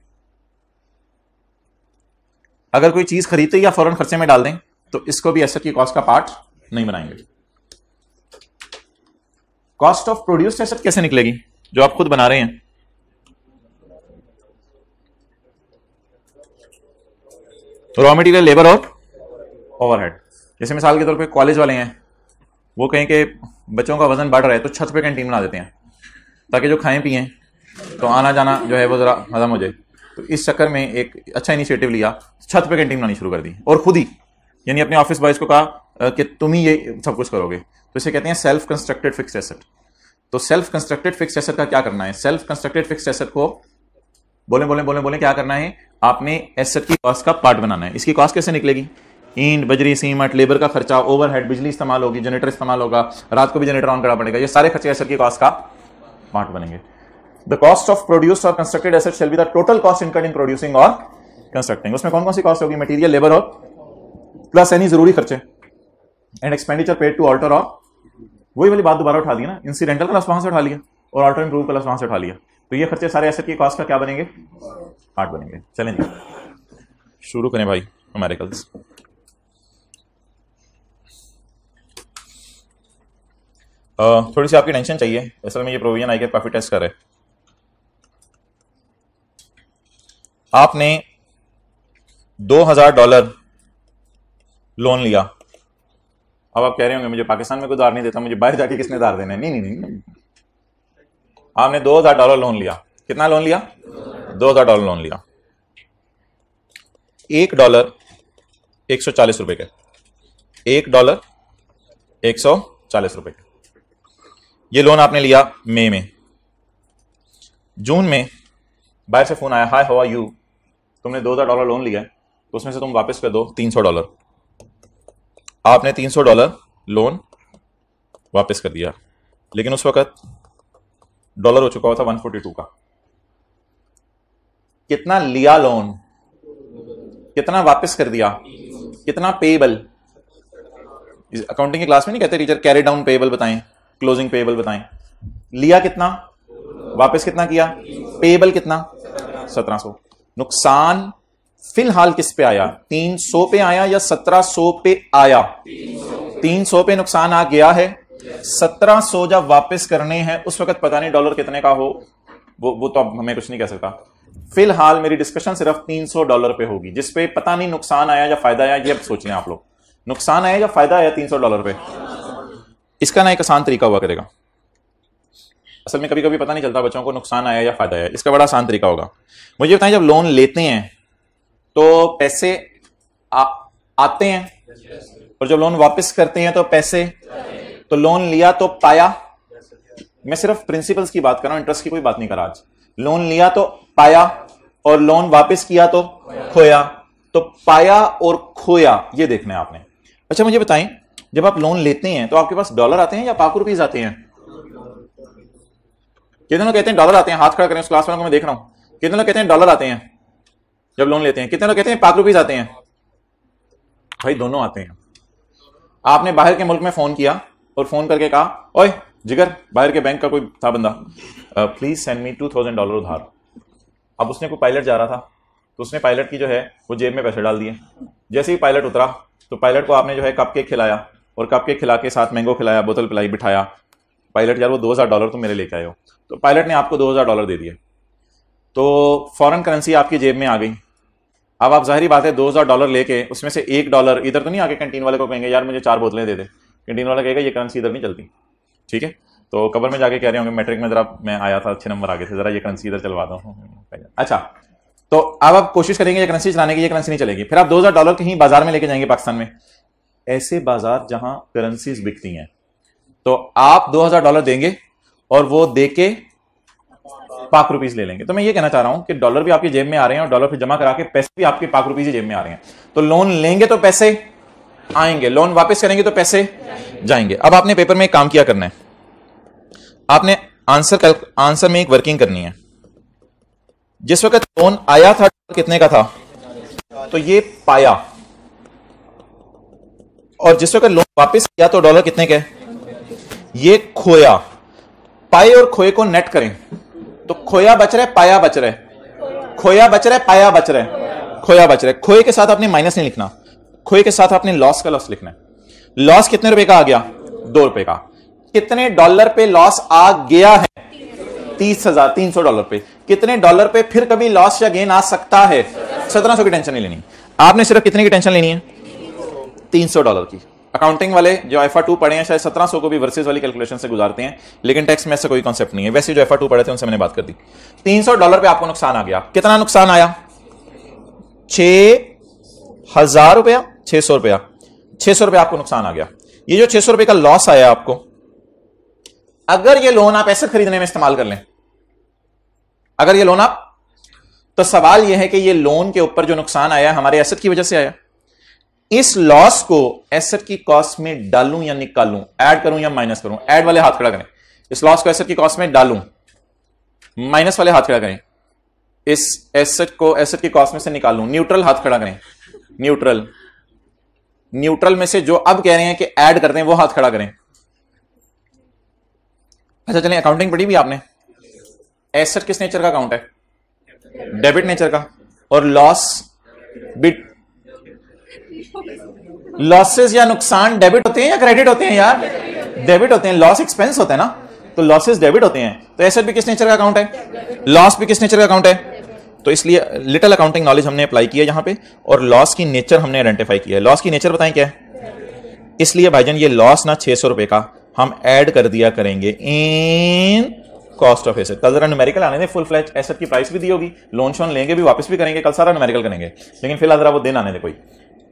अगर कोई चीज खरीदते या फौरन खर्चे में डाल दें तो इसको भी एसेट की कॉस्ट का पार्ट नहीं बनाएंगे। कॉस्ट ऑफ प्रोड्यूस्ड एसेट कैसे निकलेगी जो आप खुद बना रहे हैं? रॉ मटेरियल, लेबर और ओवरहेड। जैसे मिसाल के तौर पे कॉलेज वाले हैं, वो कहें कि बच्चों का वजन बढ़ रहा है तो छत पे कैंटीन बना देते हैं ताकि जो खाएं पिएं तो आना जाना जो है वो जरा हजम हो जाए। तो इस चक्कर में एक अच्छा इनिशिएटिव लिया, छत पे कैंटीन बनानी शुरू कर दी और खुद ही, यानी अपने ऑफिस बॉयज को कहा कि तुम ही ये सब कुछ करोगे। तो इसे कहते हैं सेल्फ कंस्ट्रक्टेड फिक्स्ड एसेट। तो सेल्फ कंस्ट्रक्टेड फिक्स्ड एसेट का क्या करना है? सेल्फ कंस्ट्रक्टेड फिक्स्ड एसेट को बोले क्या करना है? आपने एसेट की कॉस्ट का पार्ट बनाना है। इसकी कॉस्ट कैसे निकलेगी? ईंट, बजरी, सीमेंट, लेबर का खर्चा, ओवरहेड, बिजली इस्तेमाल होगी, जनरेटर इस्तेमाल होगा, रात को भी जनरेटर ऑन करना पड़ेगा, ये सारे खर्चे एसेट की कॉस्ट का पार्ट बनेंगे। द कॉस्ट ऑफ प्रोड्यूस्ड और constructed asset shall be the total cost incurred in producing और कंस्ट्रक्टिंग। उसमें कौन कौन सी कॉस्ट होगी? मटेरियल, लेबर और प्लस एनी जरूरी खर्चे, and expenditure paid to alter. और वही वाली बात दोबारा उठा दी ना, इंसिडेंटल क्लास वहां से उठा लिया और ऑल्टर इंप्रूव क्लास वहां से उठा लिया, तो ये खर्चे सारे एसेट की कॉस्ट का क्या बनेंगे? पार्ट बनेंगे। चलें जी शुरू करें भाई न्यूमेरिकल्स। थोड़ी सी आपकी टेंशन चाहिए, असल में ये प्रोविजन आई के काफी टेस्ट कर रहे। आपने $2000 लोन लिया। अब आप कह रहे होंगे मुझे पाकिस्तान में कोई उधार नहीं देता, मुझे बाहर जाके किसने उधार देना है? नहीं, आपने $2000 लोन लिया। कितना लोन लिया? $2000 लोन लिया। $1 140 रुपए के, $1 140 रुपए के। ये लोन आपने लिया मई में। जून में बाहर से फोन आया, हाय हाउ आर यू, तुमने $2000 लोन लिया है तो उसमें से तुम वापस कर दो $300। आपने $300 लोन वापस कर दिया, लेकिन उस वक्त डॉलर हो चुका हुआ था 142 का। कितना लिया लोन, कितना वापस कर दिया, कितना पेएबल। अकाउंटिंग की क्लास में नहीं कहते टीचर कैरी डाउन पेएबल बताएं, क्लोजिंग पेएबल बताएं। लिया कितना, वापस कितना किया, पेएबल कितना 1700। नुकसान फिलहाल किस पे आया, 300 पे आया या 1700 पे आया? 300 पे नुकसान आ गया है। 1700 जब वापस करने हैं उस वक्त पता नहीं डॉलर कितने का हो, वो तो अब हमें कुछ नहीं कह सकता। फिलहाल मेरी डिस्कशन सिर्फ 300 डॉलर पे होगी, जिसपे पता नहीं नुकसान आया या फायदा आया। ये अब सोच लें आप लोग, नुकसान आया या फायदा आया 300 डॉलर पे। इसका ना एक आसान तरीका हुआ करेगा। असल में कभी कभी पता नहीं चलता बच्चों को नुकसान आया या फायदा आया। इसका बड़ा आसान तरीका होगा। मुझे बताएं, जब लोन लेते हैं तो पैसे आते हैं, और जब लोन वापस करते हैं तो पैसे, तो लोन लिया तो पाया। मैं सिर्फ प्रिंसिपल्स की बात कर रहा हूं, इंटरेस्ट की कोई बात नहीं कर रहा आज। लोन लिया तो पाया, और लोन वापस किया तो खोया। तो पाया और खोया ये देखना है आपने। अच्छा मुझे बताएं, जब आप लोन लेते हैं तो आपके पास डॉलर आते हैं या पाक रुपीज आते हैं? कितने लोग कहते हैं डॉलर आते हैं? हाथ खड़ा करें, उस क्लास वालों को मैं देख रहा हूं। कितने लोग कहते हैं डॉलर आते हैं जब लोन लेते हैं? कितने लोग कहते हैं पाक रुपीज आते हैं? भाई दोनों आते हैं। आपने बाहर के मुल्क में फोन किया और फोन करके कहा, ओए जिगर, बाहर के बैंक का कोई था बंदा, प्लीज सेंड मी $2000 उधार। अब उसने कोई पायलट जा रहा था, तो उसने पायलट की जो है वो जेब में पैसे डाल दिए। जैसे ही पायलट उतरा तो पायलट को आपने जो है कप केक खिलाया, और कप केक खिला के साथ मैंगो खिलाया, बोतल पिलाई, बिठाया। पायलट यार वो $2000 तुम मेरे लेके आए हो। तो पायलट ने आपको $2000 दे दिए, तो फॉरेन करेंसी आपकी जेब में आ गई। अब आप जाहिर बात है $2000 लेके उसमें से $1 इधर तो नहीं आके कैंटीन वाले को कहेंगे यार मुझे 4 बोतलें दे दे। कैंटीन वाला कहेगा ये करेंसी इधर नहीं चलती, ठीक है। तो कबर में जाके कह रहे होंगे मैट्रिक में जरा मैं आया था, अच्छे नंबर आ गए थे, जरा ये करेंसी इधर चलवा दो। अच्छा, तो अब आप कोशिश करेंगे ये करेंसी चलाने की, ये करेंसी नहीं चलेगी। फिर आप $2000 कहीं बाजार में लेके जाएंगे पाकिस्तान में, ऐसे बाजार जहां करेंसीज बिकती हैं, तो आप $2000 देंगे और वो देके पाक रुपीज ले लेंगे। तो मैं ये कहना चाह रहा हूं कि डॉलर भी आपकी जेब में आ रहे हैं और डॉलर फिर जमा करा के पैसे भी आपके पाक रुपीज ही जेब में आ रहे हैं। तो लोन लेंगे तो पैसे आएंगे, लोन वापस करेंगे तो पैसे जाएंगे। अब आपने पेपर में एक काम किया करना है, आपने आंसर में एक वर्किंग करनी है। जिस वक्त लोन आया था कितने का था, तो ये पाया, और जिस वक्त लोन वापस किया तो डॉलर कितने के, ये खोया। पाए और खोए को नेट करें तो खोया बच रहा है, पाया बच रहा है, खोया बच रहा है, पाया बच रहा है, खोया बच रहा है। खोए के साथ आपने माइनस नहीं लिखना, खोए के साथ आपने लॉस का लॉस लिखना है। लॉस कितने रुपए का आ गया, $2 का। कितने डॉलर पे लॉस आ गया है, $30,300 पे। कितने डॉलर पे फिर कभी लॉस या गेन आ सकता है, 1700 की टेंशन नहीं लेनी। आपने सिर्फ कितने की टेंशन लेनी है, $300 की। अकाउंटिंग वाले जो FA2 पढ़े हैं शायद 1700 को भी वर्सेस वाली कैलकुलेशन से गुजारते हैं, लेकिन टैक्स में ऐसा कोई कॉन्सेप्ट नहीं है। वैसे जो FA2 पढ़े थे उनसे मैंने बात कर दी। $300 पे आपको नुकसान आ गया। कितना नुकसान आया, 6000 रुपया, 600 रुपया, 600 रुपया आपको नुकसान आ गया। ये जो 600 रुपए का लॉस आया आपको, अगर ये लोन आप एसेट खरीदने में इस्तेमाल कर लें, अगर ये लोन आप, तो सवाल यह है कि ये लोन के ऊपर जो नुकसान आया हमारे एसेट की वजह से आया, इस लॉस को एसेट की कॉस्ट में डालूं या निकालूं, ऐड करूं या माइनस करूं? ऐड वाले हाथ खड़ा करें। इस लॉस को एसेट की कॉस्ट में डालूं, माइनस वाले हाथ खड़ा करें। इस एसेट को एसेट की कॉस्ट में से निकालूं, न्यूट्रल हाथ खड़ा करें। न्यूट्रल, न्यूट्रल में से जो अब कह रहे हैं कि ऐड करते हैं वो हाथ खड़ा करें। अच्छा चलें, अकाउंटिंग पढ़ी भी आपने। एसेट किस नेचर का अकाउंट है, डेबिट नेचर का, और लॉस भी, लॉसेस या नुकसान डेबिट होते हैं या क्रेडिट होते हैं यार, डेबिट होते हैं। लॉस एक्सपेंस होता है ना, तो लॉसेस डेबिट होते हैं। तो एसेट भी किस नेचर का अकाउंट है, लॉस भी किस नेचर का अकाउंट है। तो इसलिए लिटिल अकाउंटिंग नॉलेज हमने अप्लाई किया यहां पे, और लॉस की नेचर हमने आइडेंटिफाई किया है। लॉस की नेचर बताएं क्या है। इसलिए भाईजान ये लॉस ना 600 रुपए का हम ऐड कर दिया करेंगे इन कॉस्ट ऑफ एसेट। कल जरा न्यूमेरिकल आने दें, फुल फ्लैज एसेट की प्राइस भी दी होगी, लोन शोन लेंगे भी, वापस भी करेंगे, कल सारा न्यूमेरिकल करेंगे, लेकिन फिलहाल जरा वो दिन आने दे कोई।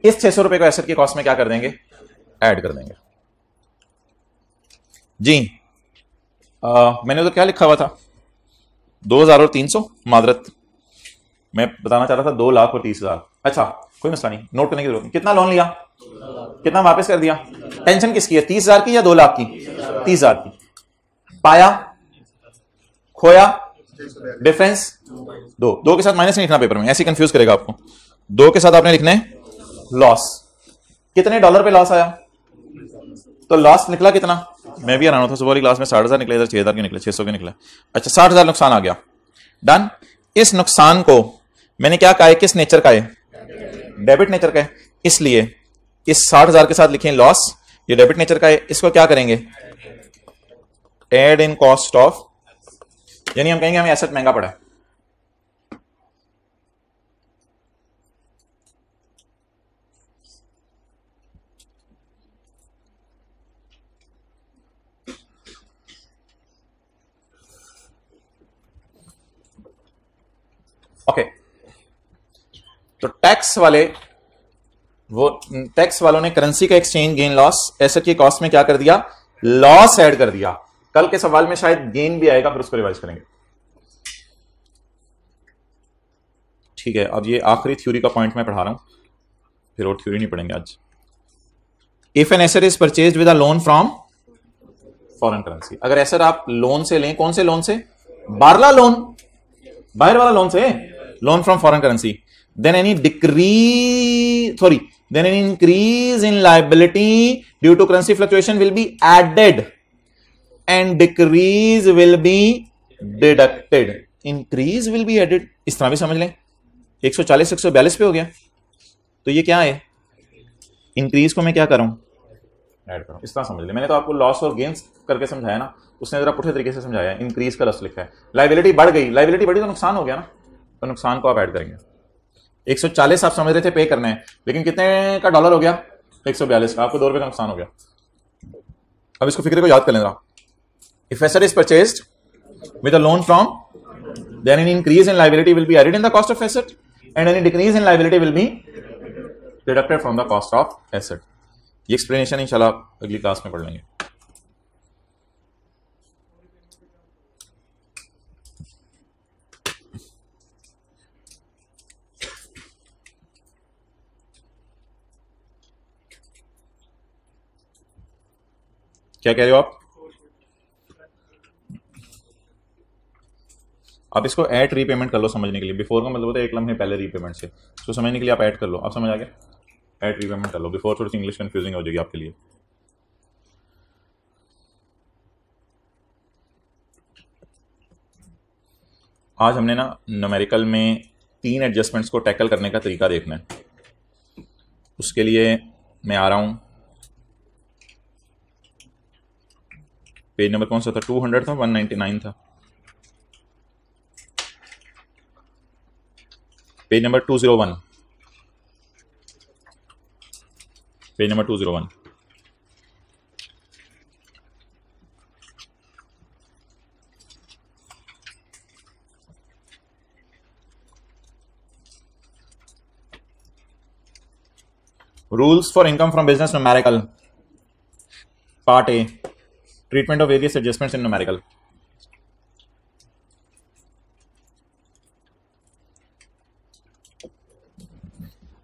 इस 600 रुपए को एसेट की कॉस्ट में क्या कर देंगे, ऐड कर देंगे जी। मैंने तो क्या लिखा हुआ था, 2000 और 300, मादरत मैं बताना चाह रहा था 2,30,000। अच्छा कोई मसला नहीं, नोट करने की जरूरत नहीं। कितना लोन लिया, कितना वापस कर दिया। टेंशन किसकी है, 30,000 की या 2 लाख की? 30,000 की। पाया, खोया, डिफरेंस 2 के साथ माइनस नहीं लिखना पेपर में, ऐसे कंफ्यूज करेगा आपको। 2 के साथ आपने लिखना है लॉस। कितने डॉलर पे लॉस आया, तो लॉस निकला कितना, मैं भी आना था सुबह वाली क्लास में 60,000 निकले, इधर 6,000 के निकले, 600 के निकले। अच्छा 60,000 नुकसान आ गया, डन। इस नुकसान को मैंने क्या कहा है, किस नेचर का है, डेबिट नेचर का है, इसलिए इस 60,000 के साथ लिखें लॉस, ये डेबिट नेचर का है। इसको क्या करेंगे, एड इन कॉस्ट ऑफ, यानी हम कहेंगे हमें एसेट महंगा पड़ा है। ओके तो टैक्स वालों ने करेंसी का एक्सचेंज गेन लॉस एसेट की कॉस्ट में क्या कर दिया, लॉस ऐड कर दिया। कल के सवाल में शायद गेन भी आएगा, फिर उसको रिवाइज करेंगे। ठीक है, अब ये आखिरी थ्योरी का पॉइंट मैं पढ़ा रहा हूं, फिर और थ्योरी नहीं पढ़ेंगे आज। If N asset is purchased with a loan from foreign currency, अगर एसेट आप लोन से लें, कौन से लोन से, बारला लोन, बाहर वाला लोन से, loan from foreign currency, then any increase in liability due to currency fluctuation will be added and decrease will be deducted. Increase will be added, इस तरह भी समझ लें। 140 142 पे हो गया, तो ये क्या है, इंक्रीज को मैं क्या करूं, ऐड करूं, इस तरह समझ लें। मैंने तो आपको लॉस और गेन्स करके समझाया ना, उसने जरा पुठे तरीके से समझाया। इंक्रीज का रस लिखा है, लाइबिलिटी बढ़ गई, लाइबिलिटी बढ़ी तो नुकसान हो गया ना, तो नुकसान को आप ऐड करेंगे। 140 आप समझ रहे थे पे करना है, लेकिन कितने का डॉलर हो गया, 142 का, आपको 2 रुपए का नुकसान हो गया। अब इसको फिक्र को याद कर लेना। If asset is purchased with a loan from, then any increase in liability will be added in the cost of asset and any decrease in liability will be deducted from the cost of asset. ये explanation इंशाल्लाह अगली class में पढ़ लेंगे। क्या कह रहे हो आप इसको ऐड रीपेमेंट कर लो समझने के लिए। बिफोर का मतलब होता है एक लम्हे पहले रीपेमेंट से, इसको समझने के लिए आप ऐड कर लो। आप समझ आ गया, ऐड रीपेमेंट कर लो। बिफोर थोड़ी सी इंग्लिश कंफ्यूजिंग हो जाएगी आपके लिए। आज हमने ना न्यूमेरिकल में 3 एडजस्टमेंट्स को टैकल करने का तरीका देखना है। उसके लिए मैं आ रहा हूं, पेज नंबर कौन सा था, 200 था, 199 था, page number 201, page number 201। Rules for income from business numerical, part A, treatment of various adjustments in numerical.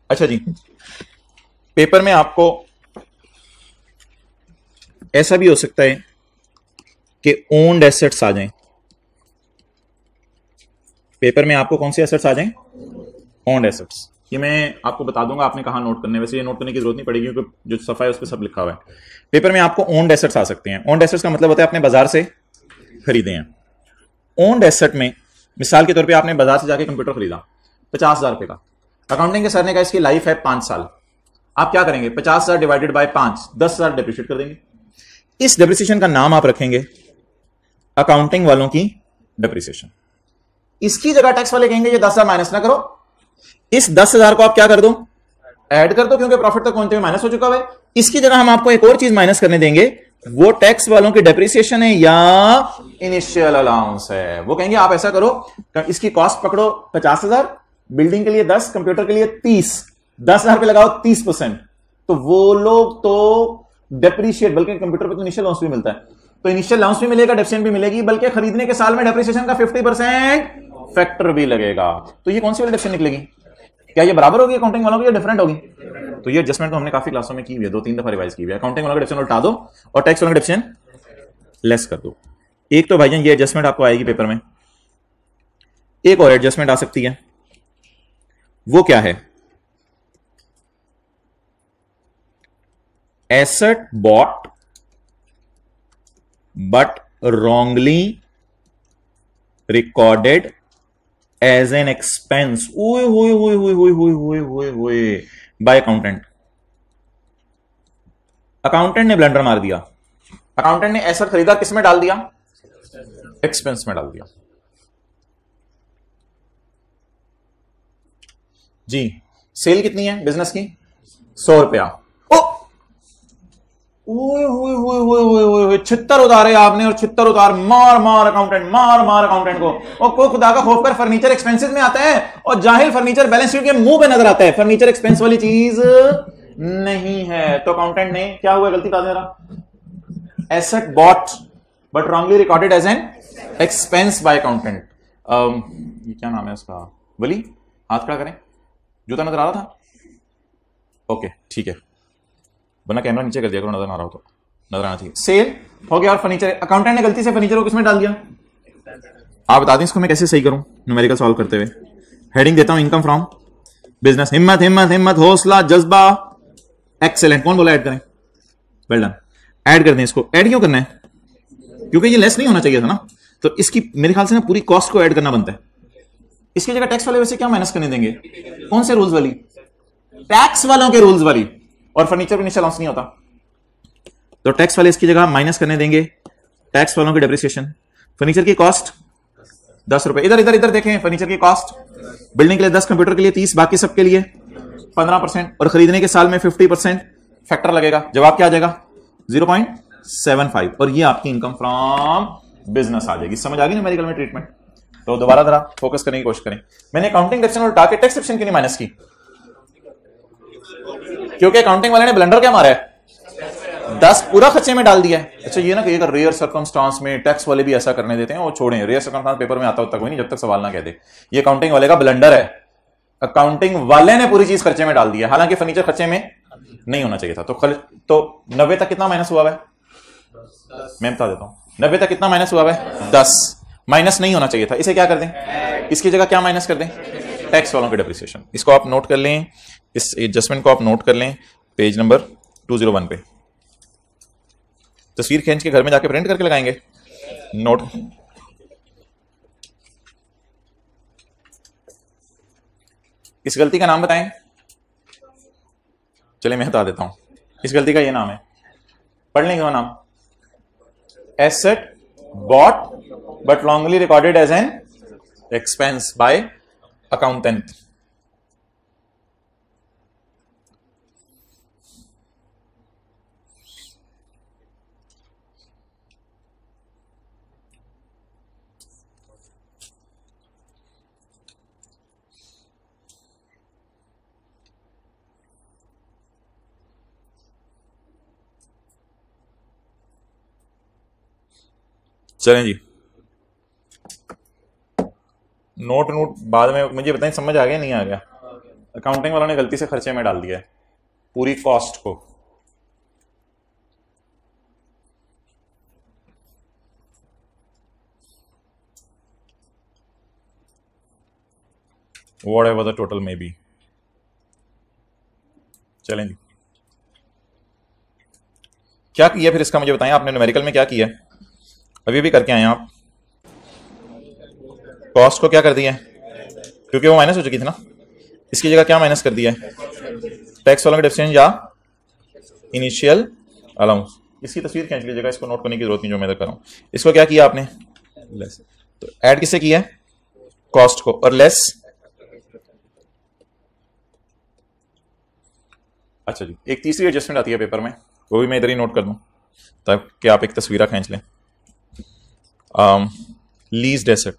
अच्छा जी, पेपर में आपको ऐसा भी हो सकता है कि ओन्ड एसेट्स आ जाएं। पेपर में आपको कौन सी एसेट्स आ जाएं, ओन्ड एसेट्स। ये मैं आपको बता दूंगा, आपने कहां नोट करने, वैसे ये नोट करने की जरूरत नहीं पड़ेगी क्योंकि जो सफा है उस पर सब लिखा हुआ है। पेपर में आपको ओन्ड एसेट्स आ सकते हैं। ओन्ड एसेट्स का मतलब होता है आपने बाजार से खरीदे हैं। ओन्ड एसेट में मिसाल के तौर पे आपने बाजार से जाके कंप्यूटर खरीदा 50,000 रुपए का, अकाउंटिंग के सर ने कहा इसकी लाइफ है 5 साल। आप क्या करेंगे, 50,000 डिवाइडेड बाय 5, 10,000 डेप्रिशिएट कर देंगे। इस डेप्रिसिएशन का नाम आप रखेंगे अकाउंटिंग वालों की डेप्रिसिएशन। इसकी जगह टैक्स वाले कहेंगे ये 10,000 माइनस ना करो, इस 10,000 को आप क्या कर दो, ऐड कर दो, क्योंकि प्रॉफिट तक पहुंचते हुए माइनस हो चुका है। इसकी जगह हम आपको एक और चीज माइनस करने देंगे, वो टैक्स वालों की डेप्रिसिएशन है या इनिशियल अलाउंस है। वो कहेंगे आप ऐसा करो, इसकी कॉस्ट पकड़ो 50,000, बिल्डिंग के लिए 10, कंप्यूटर के लिए 30, 10,000 पे लगाओ 30%, तो वो लोग तो डेप्रिशिएट, बल्कि कंप्यूटर पे तो इनिशियल अलाउंस भी मिलता है, तो इनिशियल अलाउंस भी मिलेगा, डेप्रिसिएशन भी मिलेगी, बल्कि खरीदने के साल में डेप्रिसिएशन का 50% फैक्टर भी लगेगा। तो ये कौन सी वाली डेप्रिसिएशन निकलेगी, क्या ये बराबर होगी अकाउंटिंग वालों की या डिफरेंट होगी? तो ये एडजस्टमेंट तो हमने काफी क्लासों में की हुई है, 2-3 दफा रिवाइज की हुई है। अकाउंटिंग वालों का डिफरेंशियल उल्टा दो और टैक्स वालों का डिफरेंशियल लेस कर दो। एक तो भाईजान ये एडजस्टमेंट आपको आएगी पेपर में। एक और एडजस्टमेंट आ सकती है, वो क्या है? Asset bought but wrongly recorded as an expense by accountant। Accountant ने ब्लंडर मार दिया, अकाउंटेंट ने एसेट खरीदा, किस में डाल दिया? एक्सपेंस में डाल दिया जी। सेल कितनी है बिजनेस की? 100 रुपया। छित्तर उतारे आपने, और छित्तर उतार मार मार अकाउंटेंट, मार मार अकाउंटेंट को। और को खुदा का खौफ कर, फर्नीचर एक्सपेंसेस में आता है और जाहिल फर्नीचर बैलेंस शीट के मुंह पे नजर आता है, फर्नीचर एक्सपेंस वाली चीज नहीं है। तो अकाउंटेंट ने क्या हुआ, गलती बता दे रहा, asset bought but wrongly recorded as an expense by accountant. ये क्या नाम है उसका? वली, हाथ खड़ा करें, जूता नजर आ रहा था? ओके ठीक है, वरना कैमरा नीचे कर दिया करो, नजर आ रहा हो तो नजर आना चाहिए। सेल हो गया और फर्नीचर, अकाउंटेंट ने गलती से फर्नीचर को किसमें डाल दिया? आप बता दें इसको मैं कैसे सही करूं न्यूमेरिकल सॉल्व करते हुए। हेडिंग देता हूं इनकम फ्रॉम बिजनेस। हिम्मत हिम्मत हिम्मत, हौसला, जज्बा, एक्सेलेंट। कौन बोला ऐड करें? Well done. ऐड कर दें इसको। ऐड क्यों करना है? क्योंकि ये लेस नहीं होना चाहिए था ना, तो इसकी मेरे ख्याल से ना पूरी कॉस्ट को ऐड करना बनता है। इसकी जगह टैक्स वाले वैसे क्या माइनस करने देंगे? कौन से रूल्स वाली? टैक्स वालों के रूल्स वाली। और फर्नीचर भी अलाउंस नहीं होता, तो टैक्स वाले इसकी जगह माइनस करने देंगे टैक्स वालों की डेप्रिसिएशन। फर्नीचर की कॉस्ट 10 रुपए। इधर इधर इधर देखें, फर्नीचर की कॉस्ट बिल्डिंग के लिए 10, कंप्यूटर के लिए 30, बाकी सबके लिए 15%, और खरीदने के साल में 50% फैक्टर लगेगा। जवाब क्या आ जाएगा? 0.75। और ये आपकी इनकम फ्रॉम बिजनेस आ जाएगी। समझ आ गई न्यूमेरिकल में ट्रीटमेंट? तो दोबारा जरा फोकस करने की कोशिश करें। मैंने अकाउंटिंग सेक्शन उल्टा के टैक्स सेक्शन की नहीं माइनस की, क्योंकि अकाउंटिंग वाले ने ब्लंडर क्या मारा है? 10 पूरा खर्चे में डाल दिया है। अच्छा ये ना कि रेयर सर्कमस्टांस में टैक्स वाले भी ऐसा करने देते हैं, वो छोड़ें, रेयर सर्कमस्टांस पेपर में आता होता कोई नहीं जब तक सवाल ना कह दे। ये अकाउंटिंग वाले का ब्लंडर है, अकाउंटिंग वाले ने पूरी चीज खर्चे में डाल दिया, हालांकि फर्नीचर खर्चे में नहीं होना चाहिए था। तो 90 तक कितना माइनस हुआ है? मैं बता देता हूं 90 तक कितना माइनस हुआ है? 10। माइनस नहीं होना चाहिए था, इसे क्या कर दें? इसकी जगह क्या माइनस कर दें? टैक्स वालों की डेप्रिसिएशन। इसको आप नोट कर लें, इस एडजस्टमेंट को आप नोट कर लें पेज नंबर 201 पे। तस्वीर खींच के घर में जाके प्रिंट करके लगाएंगे नोट। इस गलती का नाम बताएं। चलिए मैं बता देता हूं, इस गलती का ये नाम है, पढ़ लेंगे वो नाम, asset bought but wrongly recorded as an expense by accountant. चलें जी, नोट बाद में मुझे बताएं समझ आ गया नहीं आ गया? अकाउंटिंग वालों ने गलती से खर्चे में डाल दिया है पूरी कॉस्ट को। whatever the total may be। चलें जी, क्या किया फिर इसका मुझे बताएं, आपने न्यूमेरिकल में क्या किया? अभी भी करके आए आप, कॉस्ट को क्या कर दिया है? क्योंकि वो माइनस हो चुकी थी ना, इसकी जगह क्या माइनस कर दिया है? टैक्स वालों का डेप्रिसिएशन या इनिशियल अलाउंस। इसकी तस्वीर खींच लीजिएगा, इसको नोट करने की जरूरत नहीं जो मैं कर रहा हूं। इसको क्या किया आपने? लेस। तो ऐड किससे किया है? कॉस्ट को, और लेस। अच्छा जी, एक तीसरी एडजस्टमेंट आती है पेपर में, वो भी मैं इधर ही नोट कर दूं ताकि आप एक तस्वीर खींच लें। लीज्ड एसेट,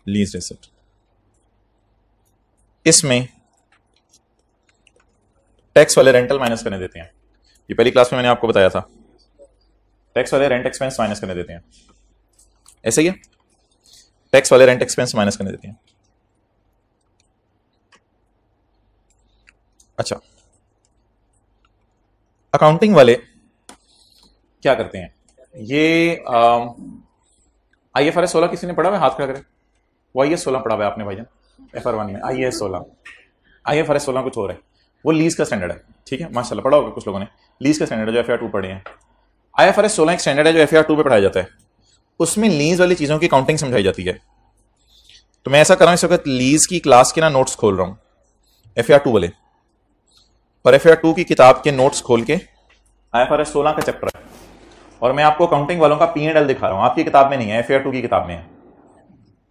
लीज्ड एसेट, इसमें टैक्स वाले रेंटल माइनस करने देते हैं। ये पहली क्लास में मैंने आपको बताया था, टैक्स वाले रेंट एक्सपेंस माइनस करने देते हैं। ऐसे ही है, टैक्स वाले रेंट एक्सपेंस माइनस करने देते हैं। अच्छा, अकाउंटिंग वाले क्या करते हैं, ये IFRS 16 किसी ने पढ़ा हुआ है? हाथ खड़ा करें। वो IAS 16 पढ़ा हुआ है आपने भाईजान, FR1 में IAS 16। IFRS 16 कुछ और है, वो लीज का स्टैंडर्ड है, ठीक है, माशाल्लाह पढ़ा होगा कुछ लोगों ने। लीज का स्टैंडर्ड है जो FR2 पढ़े हैं। IFRS 16 एक स्टैंडर्ड है जो FR2 पे पढ़ाया जाता है, उसमें लीज वाली चीजों की काउंटिंग समझाई जाती है। तो मैं ऐसा कर रहा हूं, इस वक्त लीज की क्लास के ना नोट्स खोल रहा हूं FR2 वाले, और FR2 की किताब के नोट्स खोल के IFRS 16 का चैप्टर है, और मैं आपको अकाउंटिंग वालों का P&L दिखा रहा हूं। आपकी किताब में नहीं है, FR2 की किताब में है।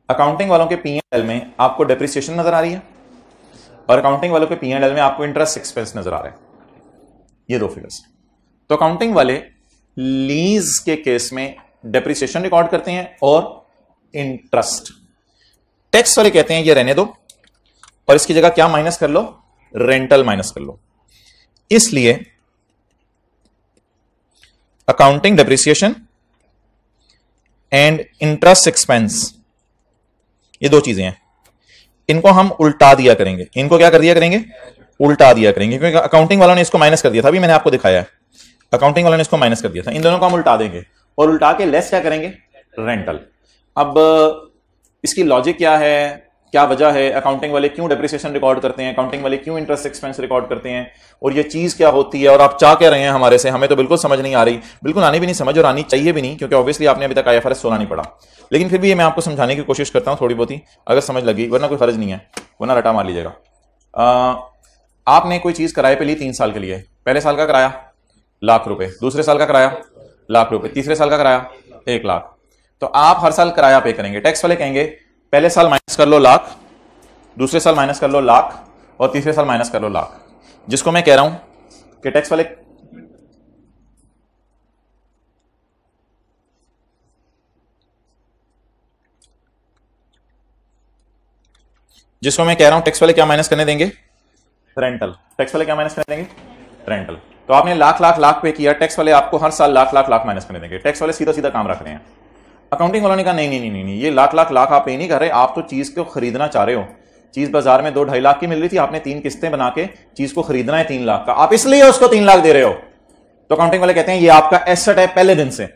अकाउंटिंग वालों के P&L में आपको डेप्रिसिएशन नजर आ रही है, और अकाउंटिंग वालों के P&L में आपको इंटरेस्ट एक्सपेंस नजर आ रहा है, ये दो फिगर्स। तो अकाउंटिंग वाले लीज के केस में डेप्रिसिएशन रिकॉर्ड करते हैं और इंटरेस्ट। टैक्स वाले कहते हैं ये रहने दो, और इसकी जगह क्या माइनस कर लो, रेंटल माइनस कर लो। इसलिए accounting depreciation and interest expense, ये दो चीजें हैं, इनको हम उल्टा दिया करेंगे। इनको क्या कर दिया करेंगे, उल्टा दिया करेंगे, क्योंकि अकाउंटिंग वालों ने इसको माइनस कर दिया था, अभी मैंने आपको दिखाया है, अकाउंटिंग वालों ने इसको माइनस कर दिया था। इन दोनों को हम उल्टा देंगे, और उल्टा के लेस क्या करेंगे, रेंटल। अब इसकी लॉजिक क्या है, क्या वजह है, अकाउंटिंग वाले क्यों डेप्रिसिएशन रिकॉर्ड करते हैं, अकाउंटिंग वाले क्यों इंटरेस्ट एक्सपेंस रिकॉर्ड करते हैं, और ये चीज क्या होती है, और आप चाह क्या रहे हैं हमारे से, हमें तो बिल्कुल समझ नहीं आ रही, बिल्कुल आनी भी नहीं समझ, और आनी चाहिए भी नहीं, क्योंकि ऑब्वियसली आपने अभी तक IFRS 16 नहीं पढ़ा। लेकिन फिर भी ये मैं आपको समझाने की कोशिश करता हूं थोड़ी बहुत ही, अगर समझ लगी, वरना कोई फर्ज नहीं है, वरना रटा मार लीजिएगा। आपने कोई चीज किराए पे ली 3 साल के लिए, पहले साल का किराया ₹1,00,000, दूसरे साल का किराया ₹1,00,000, तीसरे साल का किराया 1,00,000। तो आप हर साल किराया पे करेंगे। टैक्स वाले कहेंगे पहले साल माइनस कर लो 1,00,000, दूसरे साल माइनस कर लो 1,00,000, और तीसरे साल माइनस कर लो 1,00,000। जिसको मैं कह रहा हूं कि टैक्स वाले टैक्स वाले क्या माइनस करने देंगे, रेंटल। टैक्स वाले क्या माइनस करने देंगे, रेंटल। तो आपने लाख पे किया, टैक्स वाले आपको हर साल लाख माइनस करने देंगे। टैक्स वाले सीधा सीधा काम रख रहे हैं। अकाउंटिंग वालों ने कहा नहीं, ये लाख आप पे नहीं कर रहे, आप तो चीज को खरीदना चाह रहे हो। चीज बाजार में 2-2.5 लाख की मिल रही थी, आपने 3 किस्तें बना के चीज को खरीदना है 3 लाख का, आप इसलिए उसको 3 लाख दे रहे हो। तो अकाउंटिंग वाले कहते हैं ये आपका एसेट है पहले दिन से,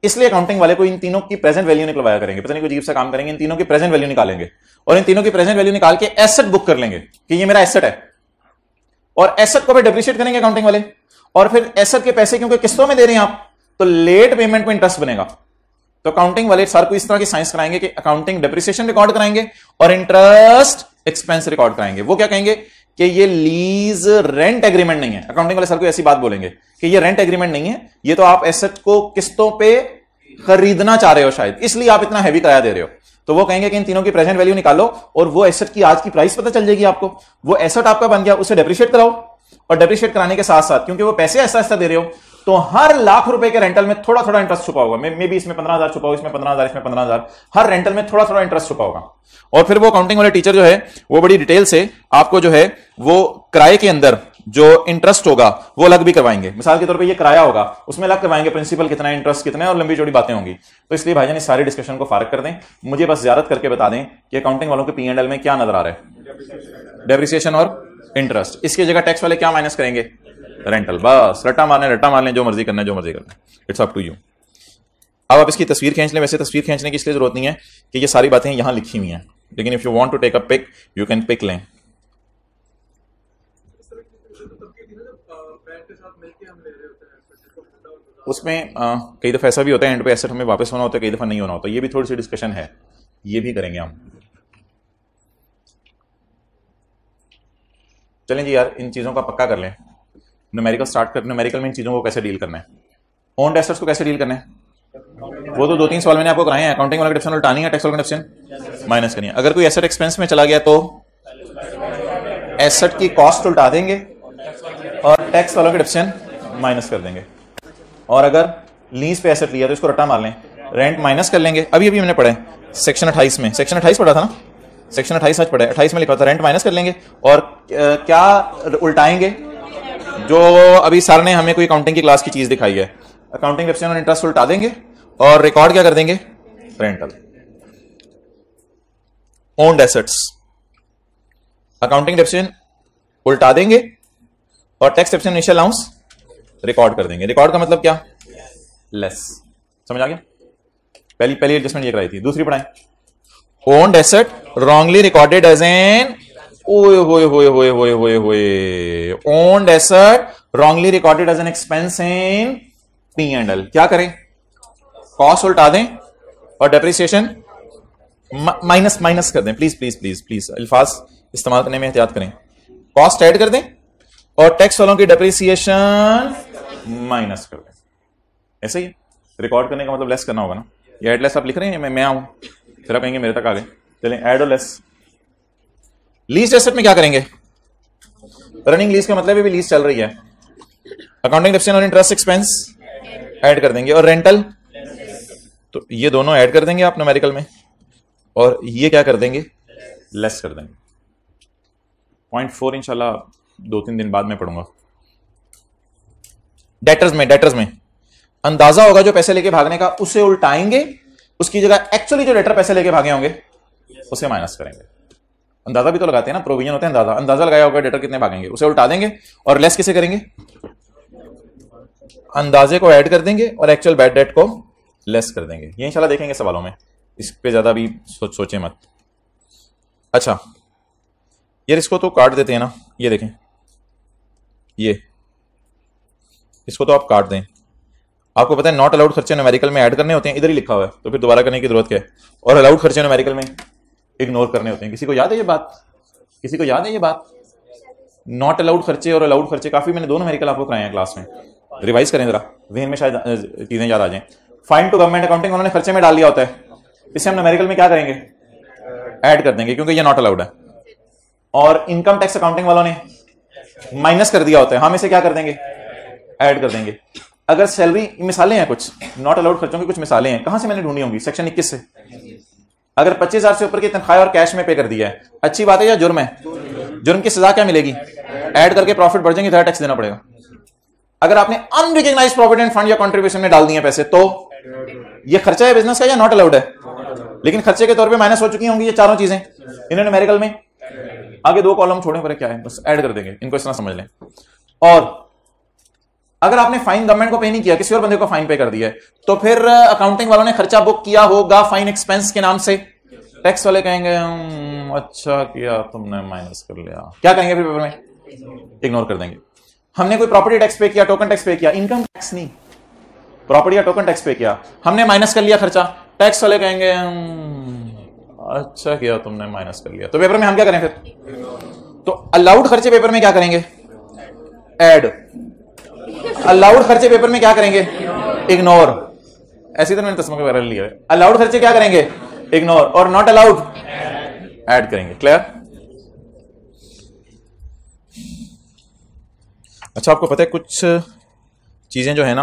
इसलिए अकाउंटिंग वाले को इन तीनों की प्रेजेंट वैल्यू निकलवाया करेंगे। पता नहीं कोई अजीब सा काम करेंगे, इन तीनों की प्रेजेंट वैल्यू निकालेंगे, और इन तीनों की प्रेजेंट वैल्यू निकाल के एसेट बुक कर लेंगे कि ये मेरा एसेट है, और एसेट को भी डेप्रिशिएट करेंगे अकाउंटिंग वाले। और फिर एसेट के पैसे क्योंकि किस्तों में दे रहे हैं आप, तो लेट पेमेंट में इंटरेस्ट बनेगा। तो अकाउंटिंग वाले सर को इस तरह की साइंस कराएंगे कि अकाउंटिंग डेप्रिसिएशन रिकॉर्ड कराएंगे और इंटरेस्ट एक्सपेंस रिकॉर्ड कराएंगे। वो क्या कहेंगे कि ये लीज रेंट एग्रीमेंट नहीं है। अकाउंटिंग वाले सर को ऐसी बात बोलेंगे कि ये रेंट एग्रीमेंट नहीं है, ये तो आप एसेट को किस्तों पे खरीदना चाह रहे हो शायद, इसलिए आप इतना हैवी किराया दे रहे हो। तो वो कहेंगे कि इन तीनों की प्रेजेंट वैल्यू निकालो, और वो एसेट की आज की प्राइस पता चल जाएगी आपको। वो एसेट आपका बन गया, उसे डेप्रिशिएट कराओ, और डेप्रिशिएट कराने के साथ साथ क्योंकि वो पैसे ऐसा ऐसा दे रहे हो, तो हर ₹1,00,000 के रेंटल में थोड़ा थोड़ा इंटरेस्ट छुपा होगा। मे बी इसमें 15,000 छुपा होगा, इसमें 15,000, इसमें 15,000, हर रेंटल में थोड़ा थोड़ा इंटरेस्ट छुपा होगा। और फिर वो अकाउंटिंग वाले टीचर जो है वो बड़ी डिटेल से आपको जो है वो किराए के अंदर जो इंटरेस्ट होगा वो अलग भी करवाएंगे। मिसाल के तौर पे ये किराया होगा, उसमें अलग करवाएंगे प्रिंसिपल कितना है, इंटरेस्ट कितना है, और लंबी चौड़ी बातें होंगी। तो इसलिए भाईजान इस सारी डिस्कशन को फारग कर दें, मुझे बस ज़ियारत करके बता दें कि अकाउंटिंग वालों के P&L में क्या नजर आ रहा है, डेप्रिसिएशन और इंटरेस्ट। इसकी जगह टैक्स वाले क्या माइनस करेंगे, रेंटल। बस रट्टा मार लें, जो मर्जी करना है जो मर्जी करना है, इट्स अप टू यू। अब आप इसकी तस्वीर खींच लें। वैसे तस्वीर खींचने की इसलिए जरूरत नहीं है कि ये सारी बातें यहां लिखी हुई हैं, लेकिन if you want to take a pick you can pick लें। उसमें कई दफा ऐसा भी होता है एंड पे एसेट हमें वापस होना होता है, कई दफा नहीं होना होता। ये भी थोड़ी सी डिस्कशन है, ये भी करेंगे हम। चलें जी यार, इन चीजों का पक्का कर लें। न्यूमेरिकल स्टार्ट कर, न्यूमेरिकल में इन चीजों को कैसे डील करना है, ओन्ड एसेट्स को कैसे डील करना है, वो तो 2-3 सवाल मैंने आपको कराए हैं। अकाउंटिंग वाला डिप्शन उल्टानी है, टैक्स वाला डिप्शन माइनस करनी है। अगर कोई एसेट एक्सपेंस में चला गया तो एसेट की कॉस्ट उल्टा देंगे और टैक्स वालों के डिप्शन माइनस कर देंगे। और अगर लीज पे एसेट लिया तो इसको रट्टा मार लें, रेंट माइनस कर लेंगे। अभी अभी हमने पढ़ा है सेक्शन 28 में, सेक्शन 28 पढ़ा था ना, सेक्शन 28 आज पढ़ा है, 28 में लिखा था रेंट माइनस कर लेंगे। और क्या उल्टाएंगे, जो अभी सर ने हमें कोई अकाउंटिंग की क्लास की चीज दिखाई है, अकाउंटिंग डिप्शन और इंटरेस्ट उल्टा देंगे और रिकॉर्ड क्या कर देंगे, रेंटल। ओन्ड एसेट्स, अकाउंटिंग डिप्शन उल्टा देंगे और tax depreciation initial allowance record कर देंगे। रिकॉर्ड का मतलब क्या? लेस। समझ आ गया? पहली एडजस्टमेंट ये कराई थी। दूसरी पढ़ाएं। Owned asset wrongly recorded as an, ओए होए होए होए होए होए होए, owned asset wrongly recorded as an expense in P and L. क्या करें? कॉस्ट उल्टा दें और डेप्रिसिएशन माइनस कर दें। प्लीज प्लीज प्लीज प्लीज अल्फाज इस्तेमाल करने में एहतियात करें। कॉस्ट ऐड कर दें और टैक्स वालों की डेप्रिसिएशन माइनस कर दें। ऐसे ही रिकॉर्ड करने का मतलब लेस करना होगा ना। ये एड लेस आप लिख रहे हैं, मैं आऊं फिर आप कहेंगे मेरे तक आ गए। चलें ऐड और लेस। लीज एसेट में क्या करेंगे? रनिंग लीज का मतलब है भी लीज चल रही है। अकाउंटिंग डेप्रिसिएशन और इंटरेस्ट एक्सपेंस ऐड कर देंगे और रेंटल, तो ये दोनों ऐड कर देंगे आप न्यूमेरिकल में और ये क्या कर देंगे? लेस कर देंगे। 0.4 इंशाल्लाह 2-3 दिन बाद में पढ़ूंगा। डेटर्स में अंदाजा होगा जो पैसे लेके भागने का, उसे उल्टाएंगे, उसकी जगह एक्चुअली जो डेटर पैसे लेके भागे होंगे उसे माइनस करेंगे। अंदाजा भी तो लगाते हैं ना, प्रोविजन होते हैं, अंदाजा लगाया होगा डेटर कितने भागेंगे, उसे उल्टा देंगे और लेस किसे करेंगे? अंदाजे को ऐड कर देंगे और एक्चुअल बैड डेट को लेस कर देंगे। ये इंशाल्लाह देखेंगे सवालों में, इस पे ज्यादा भी सोचे मत। अच्छा यार इसको तो काट देते हैं ना, ये देखें, ये इसको तो आप काट दें। आपको पता है नॉट अलाउड खर्चे न्यूमेरिकल में ऐड करने होते हैं, इधर ही लिखा हुआ है, तो फिर दोबारा करने की जरूरत क्या है? और अलाउड खर्चे न्यूमेरिकल में इग्नोर करने होते हैं। किसी को याद है ये बात? किसी को याद है ये बात? नॉट अलाउड खर्चे और अलाउड खर्चे काफी मैंने दोनों न्यूमेरिकल आपको कराए हैं क्लास में, रिवाइज करें जरा, वेन में शायद चीजें याद आ जाएं। फाइन टू गवर्नमेंट अकाउंटिंग उन्होंने खर्चे में डाल दिया होता है, इसे हम न्यूमेरिकल में क्या करेंगे? ऐड कर देंगे, क्योंकि ये नॉट अलाउड है। और इनकम टैक्स अकाउंटिंग वालों ने माइनस कर दिया होता है, हम इसे क्या कर देंगे? ऐड कर देंगे। अगर सैलरी, मिसालें हैं कुछ नॉट अलाउड खर्चों की, कुछ मिसालें हैं, कहां से मैंने ढूंढी होंगी? सेक्शन 21 से। अगर 25,000 से ऊपर की तनख्वाह और कैश में पे कर दिया है, अच्छी बात है या जुर्म है? जुर्म की सजा क्या मिलेगी? ऐड करके प्रॉफिट बढ़ जाएंगे, टैक्स देना पड़ेगा। अगर आपने अनरिकॉग्नाइज्ड प्रोविडेंट फंड या कंट्रीब्यूशन में डाल दिए पैसे, तो ये खर्चा है बिजनेस का या नॉट अलाउड है? लेकिन खर्चे के तौर पे माइनस हो चुकी होंगी ये चारों चीजें इन्होंने न्यूमेरिकल में। आगे दो कॉलम छोड़े पर क्या है, बस ऐड कर देंगे, इनको इस तरह समझ लें। और अगर आपने फाइन गवर्नमेंट को पे नहीं किया, किसी और बंदे को फाइन पे कर दिया है, तो फिर अकाउंटिंग वालों ने खर्चा बुक किया होगा फाइन एक्सपेंस के नाम से। टैक्स वाले कहेंगे अच्छा किया तुमने, माइनस कर लिया। क्या कहेंगे फिर पेपर में? इग्नोर कर देंगे। हमने कोई प्रॉपर्टी टैक्स पे किया, टोकन टैक्स पे किया, इनकम टैक्स नहीं, प्रॉपर्टी या टोकन टैक्स पे किया, हमने माइनस कर लिया खर्चा, टैक्स वाले कहेंगे अच्छा किया तुमने, माइनस कर लिया। तो पेपर में हम क्या करें फिर? तो अलाउड खर्चे पेपर में क्या करेंगे? ऐड। अलाउड खर्चे पेपर में क्या करेंगे? इग्नोर। ऐसी तरह मैंने तस्मा वगैरह लिया है। अलाउड खर्चे क्या करेंगे? इग्नोर। और नॉट अलाउड ऐड करेंगे। क्लियर? अच्छा आपको पता है कुछ चीजें जो है ना